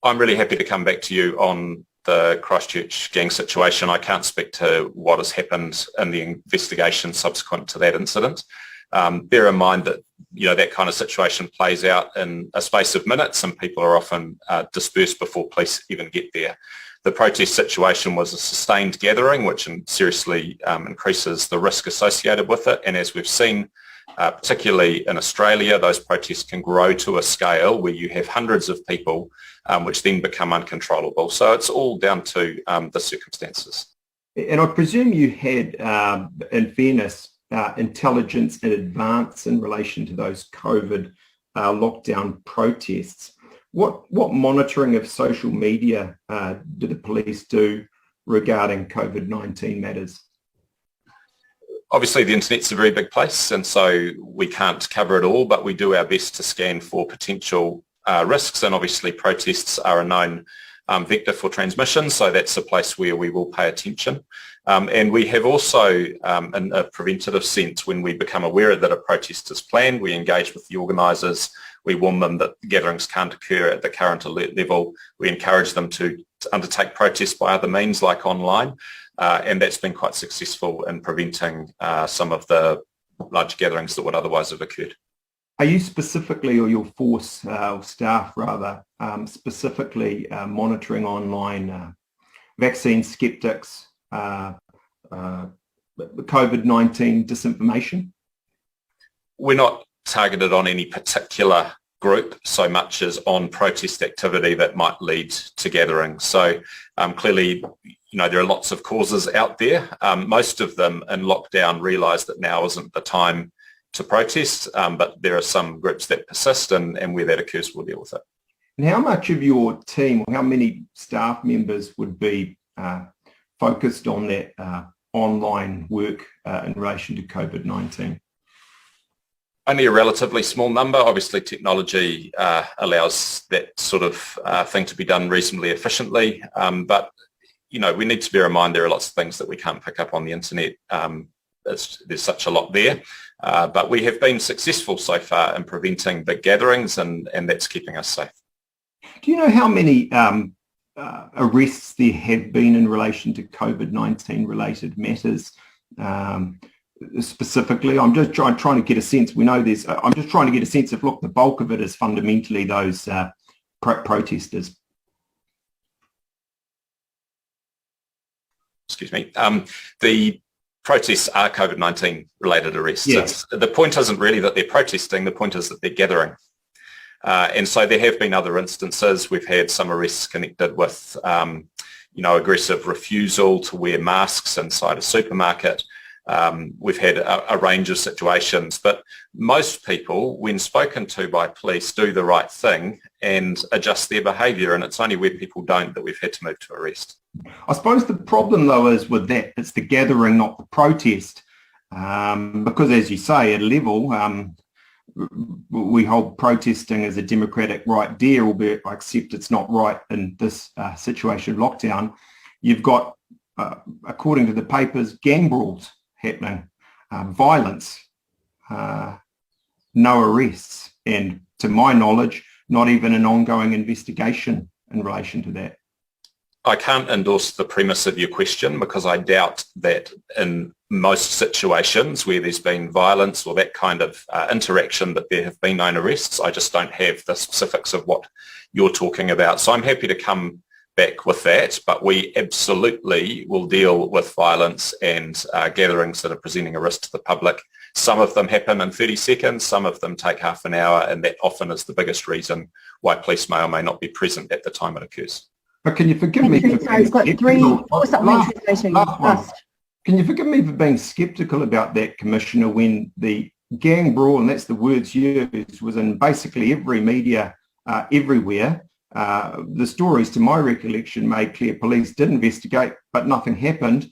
I'm really happy to come back to you on the Christchurch gang situation. I can't speak to what has happened in the investigation subsequent to that incident. Bear in mind that that kind of situation plays out in a space of minutes and people are often dispersed before police even get there. The protest situation was a sustained gathering, which seriously increases the risk associated with it. And as we've seen, particularly in Australia, those protests can grow to a scale where you have hundreds of people, which then become uncontrollable. So it's all down to the circumstances.
And I presume you had, in fairness, intelligence in advance in relation to those COVID lockdown protests. What monitoring of social media do the police do regarding COVID-19 matters?
Obviously, the internet's a very big place, and so we can't cover it all, but we do our best to scan for potential risks, and obviously protests are a known vector for transmission, so that's a place where we will pay attention. And we have also, in a preventative sense, when we become aware that a protest is planned, we engage with the organisers, we warn them that gatherings can't occur at the current alert level, we encourage them to undertake protests by other means like online, and that's been quite successful in preventing some of the large gatherings that would otherwise have occurred.
Are you specifically, or your force or staff rather, specifically monitoring online vaccine skeptics, COVID-19 disinformation?
We're not targeted on any particular group so much as on protest activity that might lead to gatherings. So clearly, there are lots of causes out there. Most of them in lockdown realise that now isn't the time to protest, but there are some groups that persist, and where that occurs, we'll deal with it.
And how much of your team, or how many staff members would be focused on that online work in relation to COVID-19?
Only a relatively small number. Obviously, technology allows that sort of thing to be done reasonably efficiently, but we need to bear in mind there are lots of things that we can't pick up on the internet. There's such a lot there, but we have been successful so far in preventing big gatherings, and that's keeping us safe.
Do you know how many arrests there have been in relation to COVID-19 related matters? Specifically, I'm just trying to get a sense. We know there's. I'm just trying to get a sense of, look, the bulk of it is fundamentally those protesters.
Excuse me. The protests are COVID-19 related arrests.
Yes.
The point isn't really that they're protesting. The point is that they're gathering. And so there have been other instances. We've had some arrests connected with, aggressive refusal to wear masks inside a supermarket. We've had a range of situations, but most people, when spoken to by police, do the right thing and adjust their behaviour, and it's only where people don't that we've had to move to arrest.
I suppose the problem, though, is with that, it's the gathering, not the protest, because, as you say, at a level, we hold protesting as a democratic right there, albeit I accept it's not right in this situation of lockdown. You've got, according to the papers, gang brawls happening, violence, no arrests, and to my knowledge, not even an ongoing investigation in relation to that.
I can't endorse the premise of your question because I doubt that in most situations where there's been violence or that kind of interaction that there have been known arrests. I just don't have the specifics of what you're talking about. So I'm happy to come back with that, but we absolutely will deal with violence and gatherings that are presenting a risk to the public. Some of them happen in 30 seconds, some of them take half an hour, and that often is the biggest reason why police may or may not be present at the time it occurs.
But can you forgive me?
Sorry, we've got three supplementary voting.
Can you forgive me for being sceptical about that, Commissioner, when the gang brawl, and that's the words used, was in basically every media everywhere, The stories, to my recollection, made clear police did investigate, but nothing happened.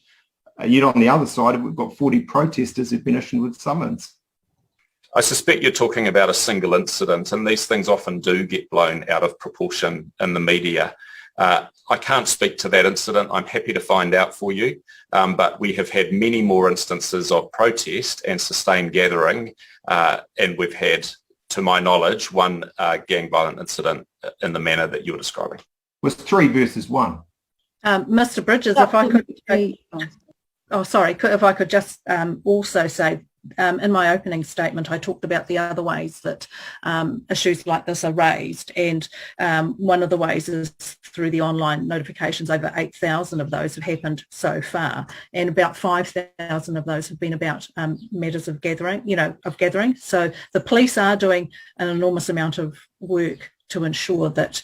Yet on the other side, we've got 40 protesters who've been issued with summons.
I suspect you're talking about a single incident, and these things often do get blown out of proportion in the media. I can't speak to that incident. I'm happy to find out for you, but we have had many more instances of protest and sustained gathering, and we've had, to my knowledge, one gang violent incident in the manner that you're describing.
It was 3 versus 1.
Mr. Bridges, if I could, if I could just also say, in my opening statement, I talked about the other ways that issues like this are raised, and one of the ways is through the online notifications. Over 8,000 of those have happened so far, and about 5,000 of those have been about matters of gathering, So the police are doing an enormous amount of work to ensure that,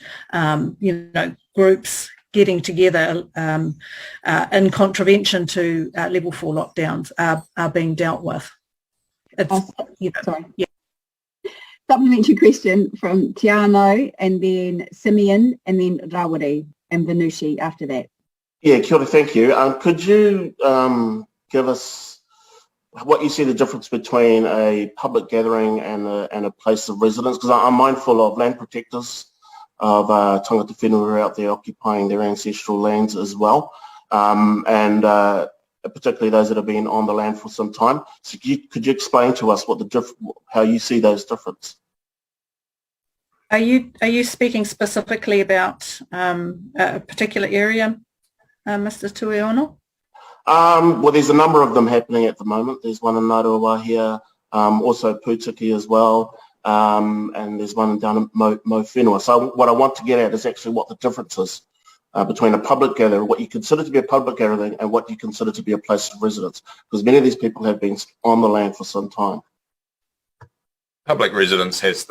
groups getting together in contravention to level 4 lockdowns are being dealt with.
Supplementary question from Tiano, and then Simeon, and then Rawari and Venushi after that.
Yeah, kia ora, thank you. Could you give us what you see the difference between a public gathering and a place of residence? Because I'm mindful of land protectors, of tangata whenua who are out there occupying their ancestral lands as well, and particularly those that have been on the land for some time. So could you explain to us what how you see those differences?
Are you speaking specifically about a particular area, Mr. Tuiono?
Well, there's a number of them happening at the moment. There's one in Ngāruawa here, also Pūtiki as well, and there's one down in Mo Whenua. So what I want to get at is actually what the difference is between a public gathering, what you consider to be a public gathering, and what you consider to be a place of residence, because many of these people have been on the land for some time.
Public residence has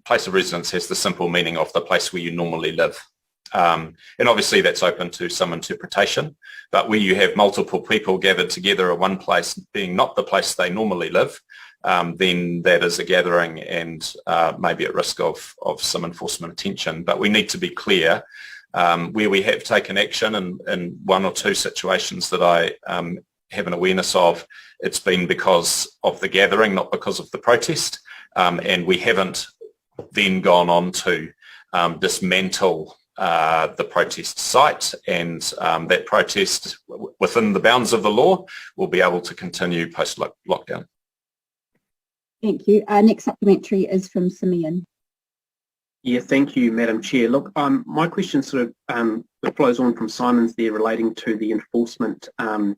place of residence has the simple meaning of the place where you normally live. And obviously that's open to some interpretation, but where you have multiple people gathered together at one place being not the place they normally live, then that is a gathering and maybe at risk of some enforcement attention. But we need to be clear, where we have taken action in 1 or 2 situations that I have an awareness of, it's been because of the gathering, not because of the protest, and we haven't then gone on to dismantle the protest site, and that protest within the bounds of the law will be able to continue post-lockdown.
Thank you. Next supplementary is from Simeon.
Yeah, thank you, Madam Chair. Look, my question sort of flows on from Simon's there relating to the enforcement, and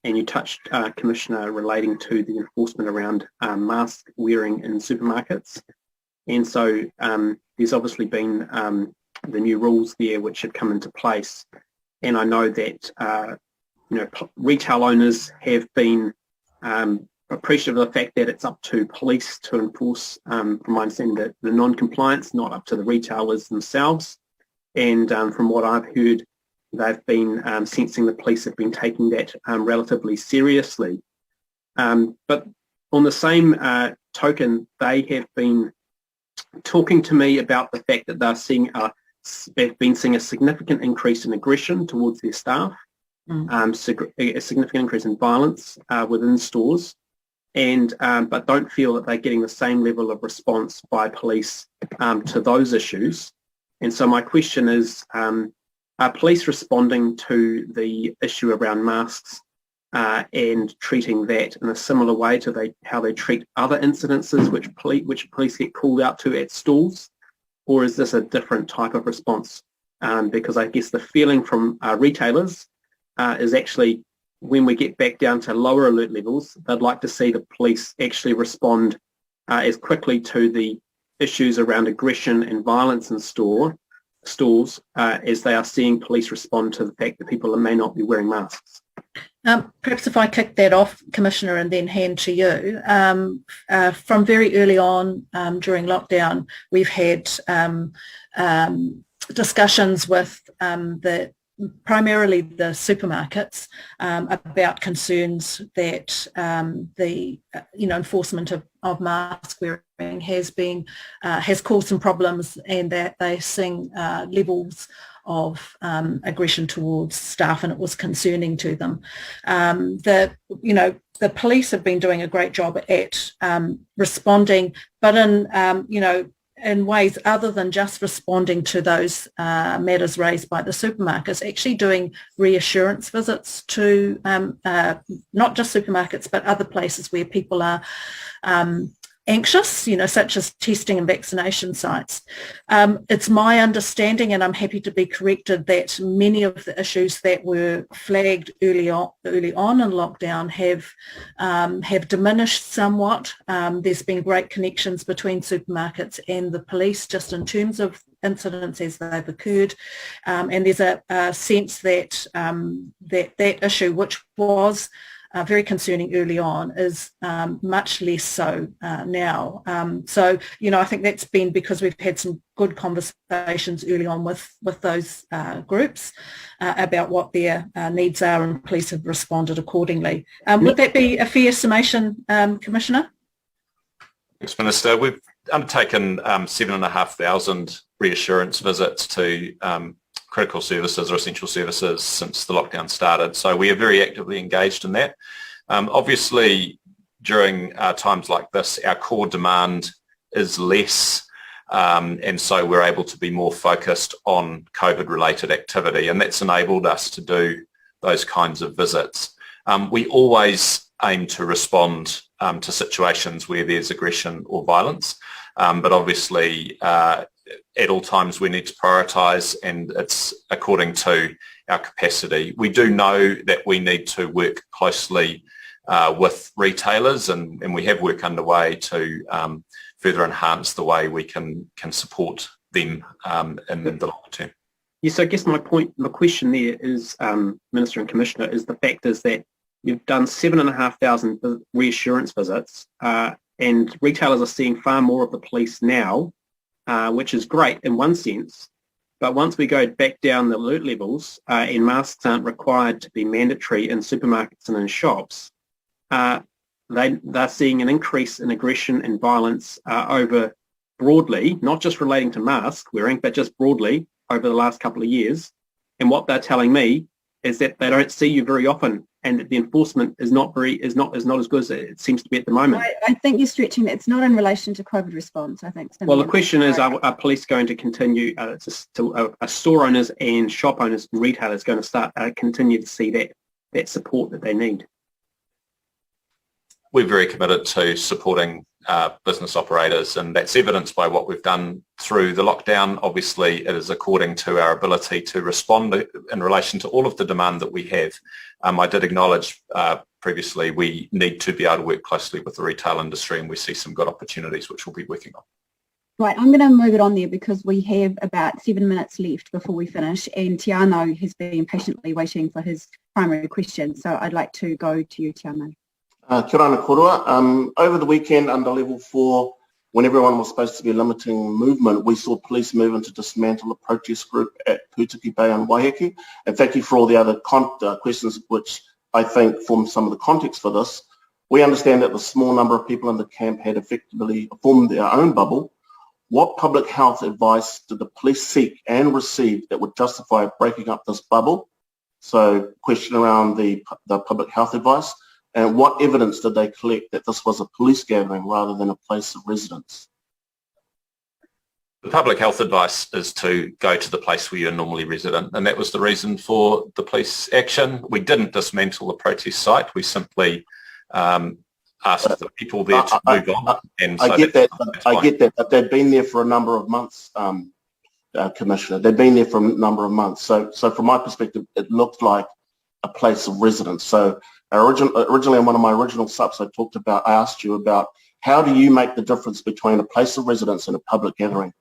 you touched, Commissioner, relating to the enforcement around mask wearing in supermarkets. And so there's obviously been the new rules there which have come into place. And I know that, retail owners have been appreciative of the fact that it's up to police to enforce, from my understanding, the non-compliance, not up to the retailers themselves. And from what I've heard, they've been sensing the police have been taking that relatively seriously. But on the same token, they have been talking to me about the fact that they've been seeing a significant increase in aggression towards their staff, a significant increase in violence within stores, and but don't feel that they're getting the same level of response by police to those issues. And so my question is, are police responding to the issue around masks and treating that in a similar way to how they treat other incidences which police get called out to at stores? Or is this a different type of response? Because I guess the feeling from retailers is actually, when we get back down to lower alert levels, they'd like to see the police actually respond as quickly to the issues around aggression and violence in stores as they are seeing police respond to the fact that people may not be wearing masks.
Perhaps if I kick that off, Commissioner, and then hand to you. From very early on during lockdown, we've had discussions with the primarily the supermarkets, about concerns that the enforcement of mask wearing has caused some problems, and that they're seeing levels of aggression towards staff, and it was concerning to them. The police have been doing a great job at responding, but in ways other than just responding to those matters raised by the supermarkets, actually doing reassurance visits to not just supermarkets but other places where people are anxious, such as testing and vaccination sites. It's my understanding, and I'm happy to be corrected, that many of the issues that were flagged early on in lockdown have diminished somewhat. There's been great connections between supermarkets and the police, just in terms of incidents as they've occurred, and there's a sense that that issue, which was very concerning early on, is much less so now. So, I think that's been because we've had some good conversations early on with those groups about what their needs are, and police have responded accordingly. Would that be a fair summation, Commissioner?
Thanks, Minister. We've undertaken 7,500 reassurance visits to critical services or essential services since the lockdown started. So we are very actively engaged in that. Obviously, during times like this, our core demand is less, and so we're able to be more focused on COVID-related activity, and that's enabled us to do those kinds of visits. We always aim to respond to situations where there's aggression or violence, but obviously at all times we need to prioritise, and it's according to our capacity. We do know that we need to work closely with retailers, and we have work underway to further enhance the way we can support them in the long term.
Yes, I guess my question there is, Minister and Commissioner, is the fact is that you've done 7,500 reassurance visits, and retailers are seeing far more of the police now, which is great in one sense, but once we go back down the alert levels and masks aren't required to be mandatory in supermarkets and in shops, they're seeing an increase in aggression and violence over broadly, not just relating to mask wearing, but just broadly over the last couple of years. And what they're telling me is that they don't see you very often, and that the enforcement is not as good as it seems to be at the moment.
I think you're stretching that. It's not in relation to COVID response, I think.
Well, the question is, are police going to continue, are store owners and shop owners and retailers going to continue to see that support that they need?
We're very committed to supporting business operators, and that's evidenced by what we've done through the lockdown. Obviously, it is according to our ability to respond in relation to all of the demand that we have. I did acknowledge previously we need to be able to work closely with the retail industry, and we see some good opportunities which we'll be working on.
Right, I'm going to move it on there because we have about 7 minutes left before we finish, and Tiano has been patiently waiting for his primary question, so I'd like to go to you, Tiano.
Kia ora korua. Over the weekend under level 4, when everyone was supposed to be limiting movement, we saw police moving to dismantle a protest group at Putiki Bay on Waiheke. And thank you for all the other questions which I think form some of the context for this. We understand that the small number of people in the camp had effectively formed their own bubble. What public health advice did the police seek and receive that would justify breaking up this bubble? So question around the public health advice. And what evidence did they collect that this was a police gathering rather than a place of residence?
The public health advice is to go to the place where you're normally resident, and that was the reason for the police action. We didn't dismantle the protest site. We simply asked the people there to move on. And so I get that,
but they've been there for a number of months, Commissioner. They've been there for a number of months. So from my perspective, it looked like a place of residence. So originally in one of my original subs, I asked you about how do you make the difference between a place of residence and a public gathering?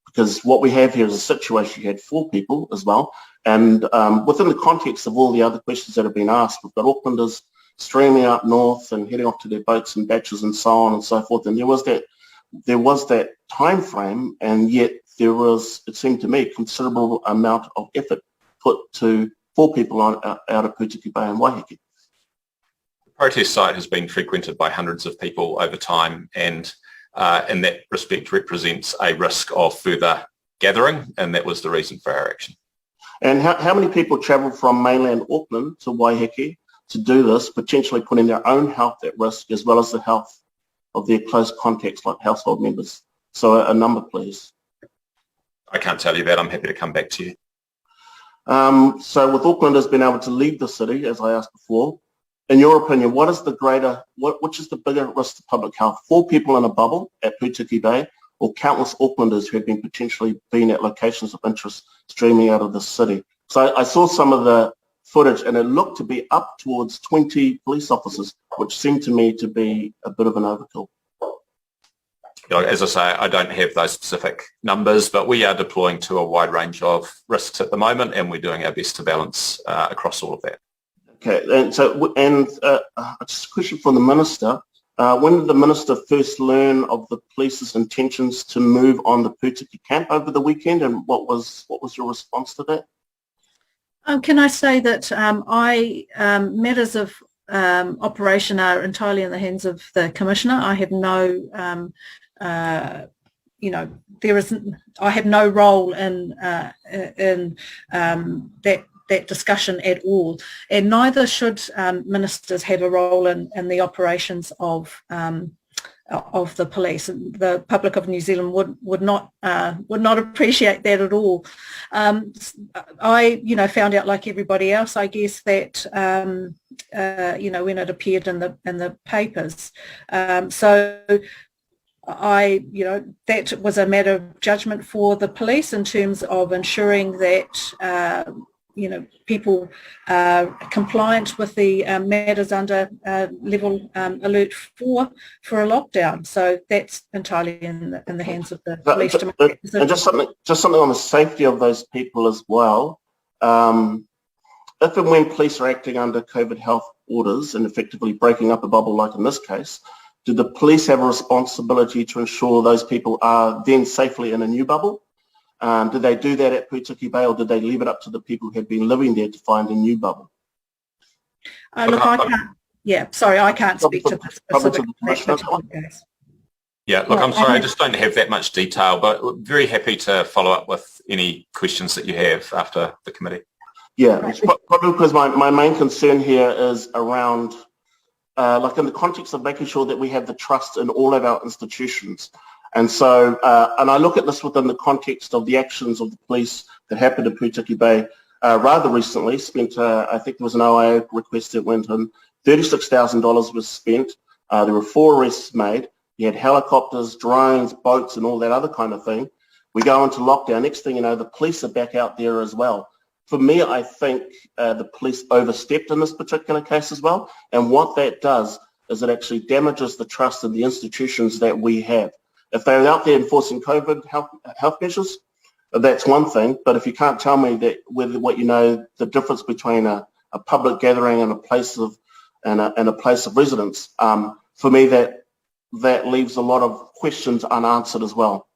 Because what we have here is a situation, you had 4 people as well, and within the context of all the other questions that have been asked, we've got Aucklanders streaming up north and heading off to their boats and batches and so on and so forth, and there was that time frame, and yet there was, it seemed to me, a considerable amount of effort put to 4 people out of Putiki Bay and Waiheke?
The protest site has been frequented by hundreds of people over time, and in that respect represents a risk of further gathering, and that was the reason for our action.
And how many people travel from mainland Auckland to Waiheke to do this, potentially putting their own health at risk as well as the health of their close contacts like household members? So a number, please.
I can't tell you that. I'm happy to come back to you.
So with Aucklanders being able to leave the city, as I asked before, in your opinion, which is the bigger risk to public health? 4 people in a bubble at Putiki Bay, or countless Aucklanders who have been potentially been at locations of interest streaming out of the city? So I saw some of the footage and it looked to be up towards 20 police officers, which seemed to me to be a bit of an overkill.
As I say, I don't have those specific numbers, but we are deploying to a wide range of risks at the moment, and we're doing our best to balance across all of that. Okay, and
just a question from the Minister. When did the Minister first learn of the police's intentions to move on the Putiki camp over the weekend, and what was your response to that?
Can I say that matters of operation are entirely in the hands of the Commissioner. I have no I have no role in that discussion at all, and neither should ministers have a role in the operations of the police. The public of New Zealand would not appreciate that at all. I found out, like everybody else, I guess, that when it appeared in the papers. So that was a matter of judgment for the police in terms of ensuring that people are compliant with the matters under level alert 4 for a lockdown. So that's entirely in the hands of the police to make that decision.
And just something on the safety of those people as well. If and when police are acting under COVID health orders and effectively breaking up a bubble like in this case, do the police have a responsibility to ensure those people are then safely in a new bubble? Did they do that at Putiki Bay, or did they leave it up to the people who had been living there to find a new bubble?
Look, I can't. Yeah, sorry, I can't speak to the specific case.
Yeah, look, I'm sorry, I just don't have that much detail, but very happy to follow up with any questions that you have after the committee.
Yeah, it's probably because my main concern here is around, like in the context of making sure that we have the trust in all of our institutions. And so, and I look at this within the context of the actions of the police that happened at Putiki Bay rather recently. I think there was an OIA request that went in. $36,000 was spent. There were 4 arrests made. You had helicopters, drones, boats, and all that other kind of thing. We go into lockdown. Next thing you know, the police are back out there as well. For me, I think the police overstepped in this particular case as well. And what that does is it actually damages the trust in the institutions that we have. If they're out there enforcing COVID health measures, that's one thing. But if you can't tell me that the difference between a public gathering and a place of residence, for me that leaves a lot of questions unanswered as well.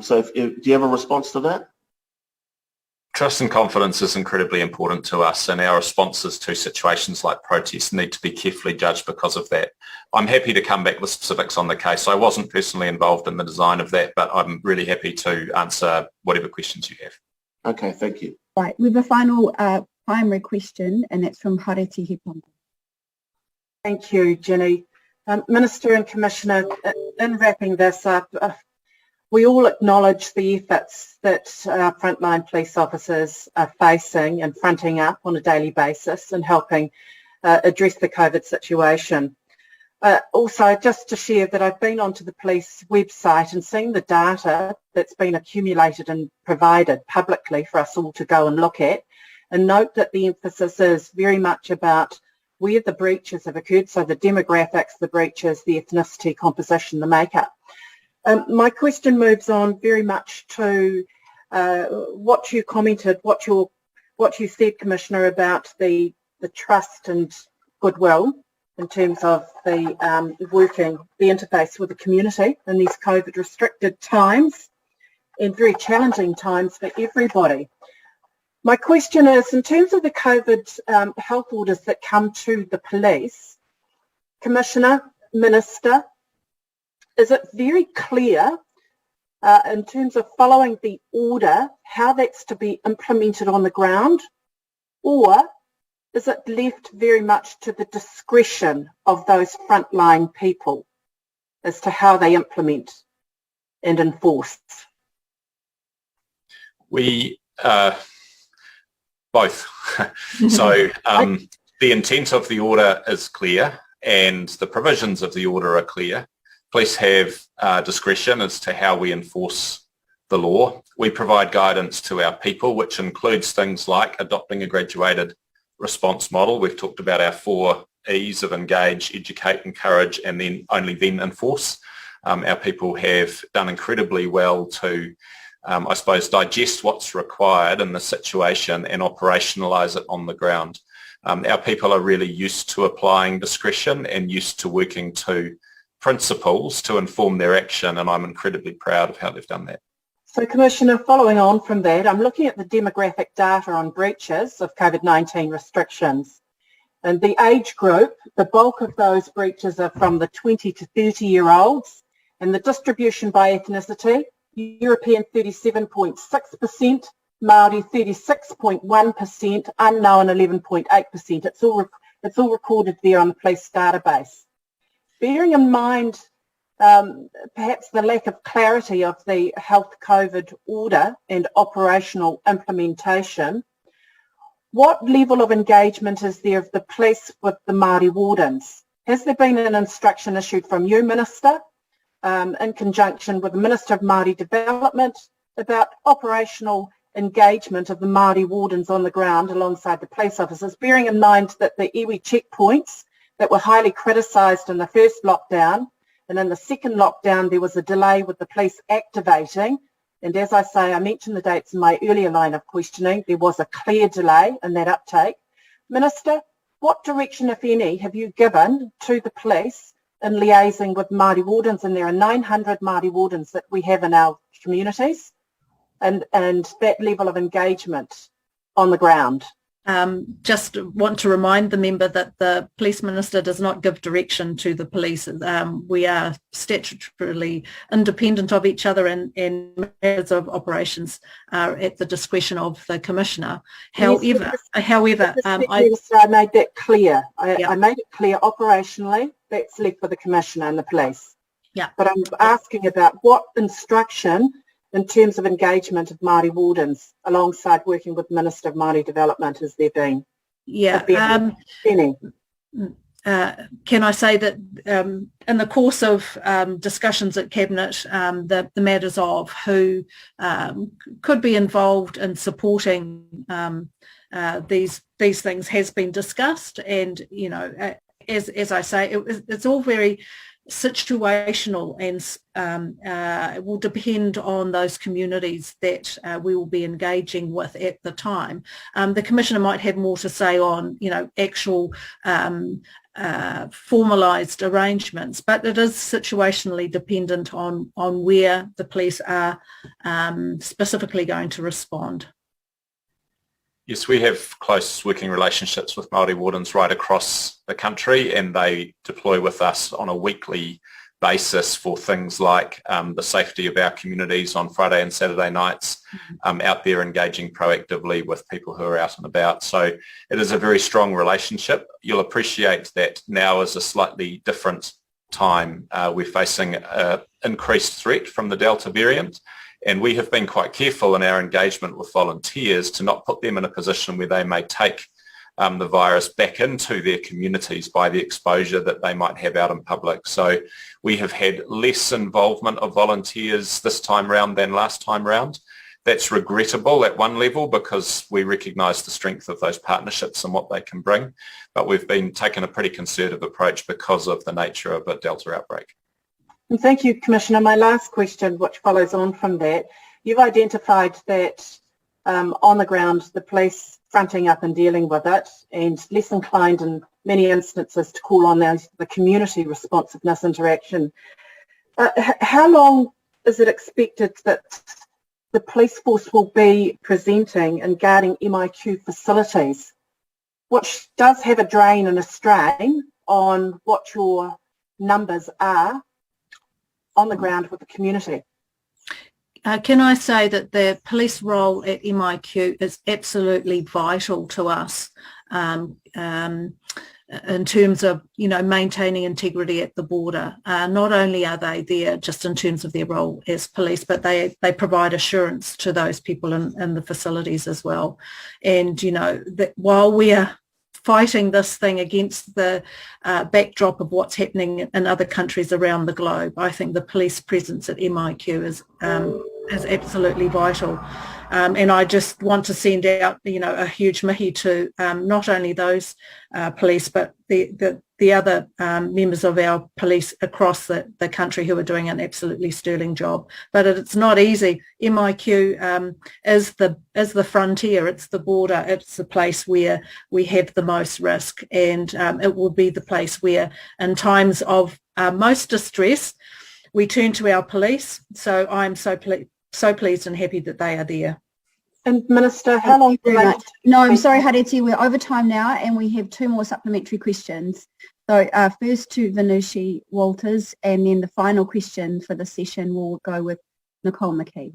So do you have a response to that?
Trust and confidence is incredibly important to us, and our responses to situations like protests need to be carefully judged because of that. I'm happy to come back with specifics on the case. I wasn't personally involved in the design of that, but I'm really happy to answer whatever questions you have.
Okay, thank you.
Right, we have a final primary question, and that's from Hareti Hipong.
Thank you, Jenny. Minister and Commissioner, in wrapping this up, we all acknowledge the efforts that our frontline police officers are facing and fronting up on a daily basis and helping address the COVID situation. Also, just to share that I've been onto the police website and seen the data that's been accumulated and provided publicly for us all to go and look at, and note that the emphasis is very much about where the breaches have occurred, so the demographics, the breaches, the ethnicity composition, the makeup. My question moves on very much to what you commented, what you said, Commissioner, about the trust and goodwill in terms of the interface with the community in these COVID restricted times and very challenging times for everybody. My question is, in terms of the COVID health orders that come to the police, Commissioner, Minister, is it very clear in terms of following the order how that's to be implemented on the ground, or is it left very much to the discretion of those frontline people as to how they implement and enforce?
We both. So the intent of the order is clear and the provisions of the order are clear. Police have discretion as to how we enforce the law. We provide guidance to our people, which includes things like adopting a graduated response model. We've talked about our 4 E's of engage, educate, encourage, and then only then enforce. Our people have done incredibly well to, I suppose, digest what's required in the situation and operationalise it on the ground. Our people are really used to applying discretion and used to working to principles to inform their action, and I'm incredibly proud of how they've done that.
So, Commissioner, following on from that, I'm looking at the demographic data on breaches of COVID-19 restrictions. And the age group, the bulk of those breaches are from the 20 to 30-year-olds, and the distribution by ethnicity, European 37.6%, Maori 36.1%, unknown 11.8%. It's all recorded there on the police database. Bearing in mind perhaps the lack of clarity of the health COVID order and operational implementation, what level of engagement is there of the police with the Maori Wardens? Has there been an instruction issued from you, Minister, in conjunction with the Minister of Māori Development about operational engagement of the Maori Wardens on the ground alongside the police officers, bearing in mind that the iwi checkpoints that were highly criticised in the first lockdown, and in the second lockdown there was a delay with the police activating, and as I say, I mentioned the dates in my earlier line of questioning, there was a clear delay in that uptake. Minister, what direction, if any, have you given to the police in liaising with Māori Wardens? And there are 900 Māori Wardens that we have in our communities, and that level of engagement on the ground.
Just want to remind the member that the Police Minister does not give direction to the police. We are statutorily independent of each other, and matters of operations are at the discretion of the Commissioner. However,
I made that clear. I made it clear operationally, that's left for the Commissioner and the police.
Yeah.
But I'm asking about what instruction in terms of engagement of Māori Wardens alongside working with Minister of Māori Development has there been?
Yeah. Can I say that in the course of discussions at Cabinet, the matters of who could be involved in supporting these things has been discussed, and you know, as I say, it's all very situational, and it will depend on those communities that we will be engaging with at the time. The Commissioner might have more to say on, you know, actual formalised arrangements, but it is situationally dependent on where the police are specifically going to respond.
Yes, we have close working relationships with Māori Wardens right across the country, and they deploy with us on a weekly basis for things like the safety of our communities on Friday and Saturday nights, out there engaging proactively with people who are out and about. So it is a very strong relationship. You'll appreciate that now is a slightly different time. We're facing an increased threat from the Delta variant, and we have been quite careful in our engagement with volunteers to not put them in a position where they may take the virus back into their communities by the exposure that they might have out in public. So we have had less involvement of volunteers this time round than last time round. That's regrettable at one level because we recognise the strength of those partnerships and what they can bring, but we've been taking a pretty conservative approach because of the nature of a Delta outbreak.
And thank you, Commissioner. My last question, which follows on from that, you've identified that on the ground, the police fronting up and dealing with it, and less inclined in many instances to call on the community responsiveness interaction. How long is it expected that the police force will be presenting and guarding MIQ facilities, which does have a drain and a strain on what your numbers are on the ground with the community.
Can I say that the police role at MIQ is absolutely vital to us in terms of, maintaining integrity at the border. Not only are they there just in terms of their role as police, but they provide assurance to those people in the facilities as well. And, that while we are fighting this thing against the backdrop of what's happening in other countries around the globe, I think the police presence at MIQ is absolutely vital. And I just want to send out, a huge mihi to not only those police, but the other members of our police across the country who are doing an absolutely sterling job. But it's not easy. MIQ is the frontier, it's the border, it's the place where we have the most risk, and it will be the place where in times of most distress we turn to our police. So I'm so pleased and happy that they are there.
And Minister, how long do you
No, I'm sorry, Hareti, we're over time now and we have 2 more supplementary questions. So first to Venushi Walters, and then the final question for the session will go with Nicole McKee.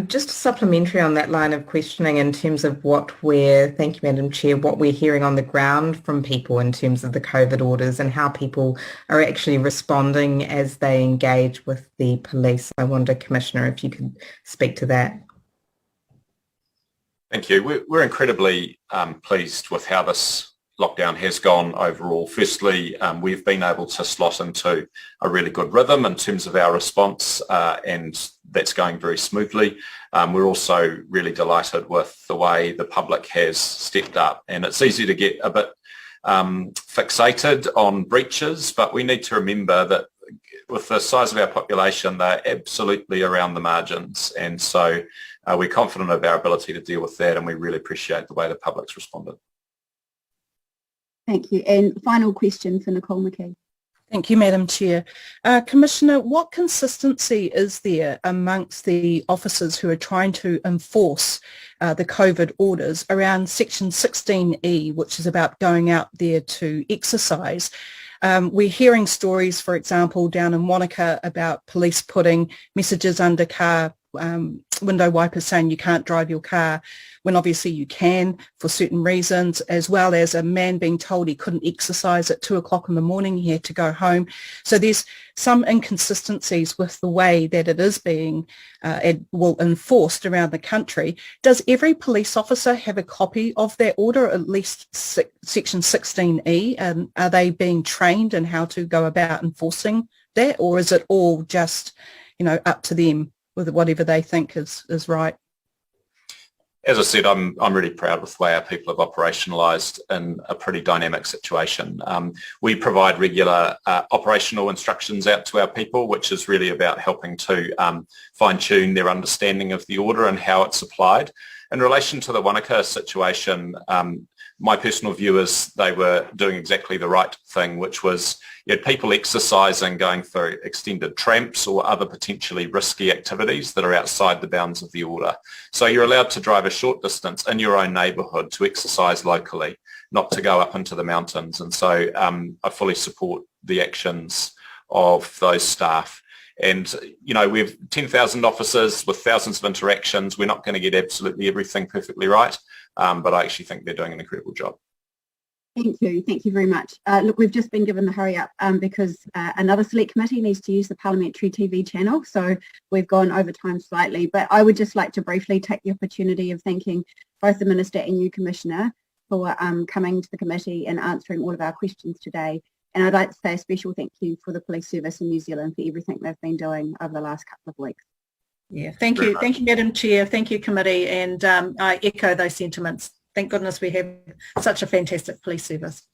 Just supplementary on that line of questioning in terms of thank you, Madam Chair, what we're hearing on the ground from people in terms of the COVID orders and how people are actually responding as they engage with the police. I wonder, Commissioner, if you could speak to that.
Thank you. We're incredibly pleased with how this lockdown has gone overall. Firstly, we've been able to slot into a really good rhythm in terms of our response, and that's going very smoothly. We're also really delighted with the way the public has stepped up, and it's easy to get a bit fixated on breaches, but we need to remember that with the size of our population, they're absolutely around the margins, and so we're confident of our ability to deal with that, and we really appreciate the way the public's responded.
Thank you. And final question for Nicole McKee.
Thank you, Madam Chair. Commissioner, what consistency is there amongst the officers who are trying to enforce the COVID orders around Section 16E, which is about going out there to exercise? We're hearing stories, for example, down in Wanaka about police putting messages under car window wipers saying you can't drive your car when obviously you can for certain reasons, as well as a man being told he couldn't exercise at 2 o'clock in the morning, he had to go home. So there's some inconsistencies with the way that it is being enforced around the country. Does every police officer have a copy of that order, at least Section 16E? And are they being trained in how to go about enforcing that, or is it all just, up to them with whatever they think is right?
As I said, I'm really proud with the way our people have operationalised in a pretty dynamic situation. We provide regular operational instructions out to our people, which is really about helping to fine-tune their understanding of the order and how it's applied. In relation to the Wanaka situation, my personal view is they were doing exactly the right thing, which was you had people exercising, going for extended tramps or other potentially risky activities that are outside the bounds of the order. So you're allowed to drive a short distance in your own neighbourhood to exercise locally, not to go up into the mountains. And so I fully support the actions of those staff. And, we have 10,000 officers with thousands of interactions. We're not going to get absolutely everything perfectly right, but I actually think they're doing an incredible job.
Thank you. Thank you very much. Look, we've just been given the hurry up because another select committee needs to use the parliamentary TV channel. So we've gone over time slightly, but I would just like to briefly take the opportunity of thanking both the Minister and you, Commissioner, for coming to the committee and answering all of our questions today. And I'd like to say a special thank you for the Police Service in New Zealand for everything they've been doing over the last couple of weeks.
Yeah, thank you. Thank you, Madam Chair. Thank you, Committee. And I echo those sentiments. Thank goodness we have such a fantastic police service.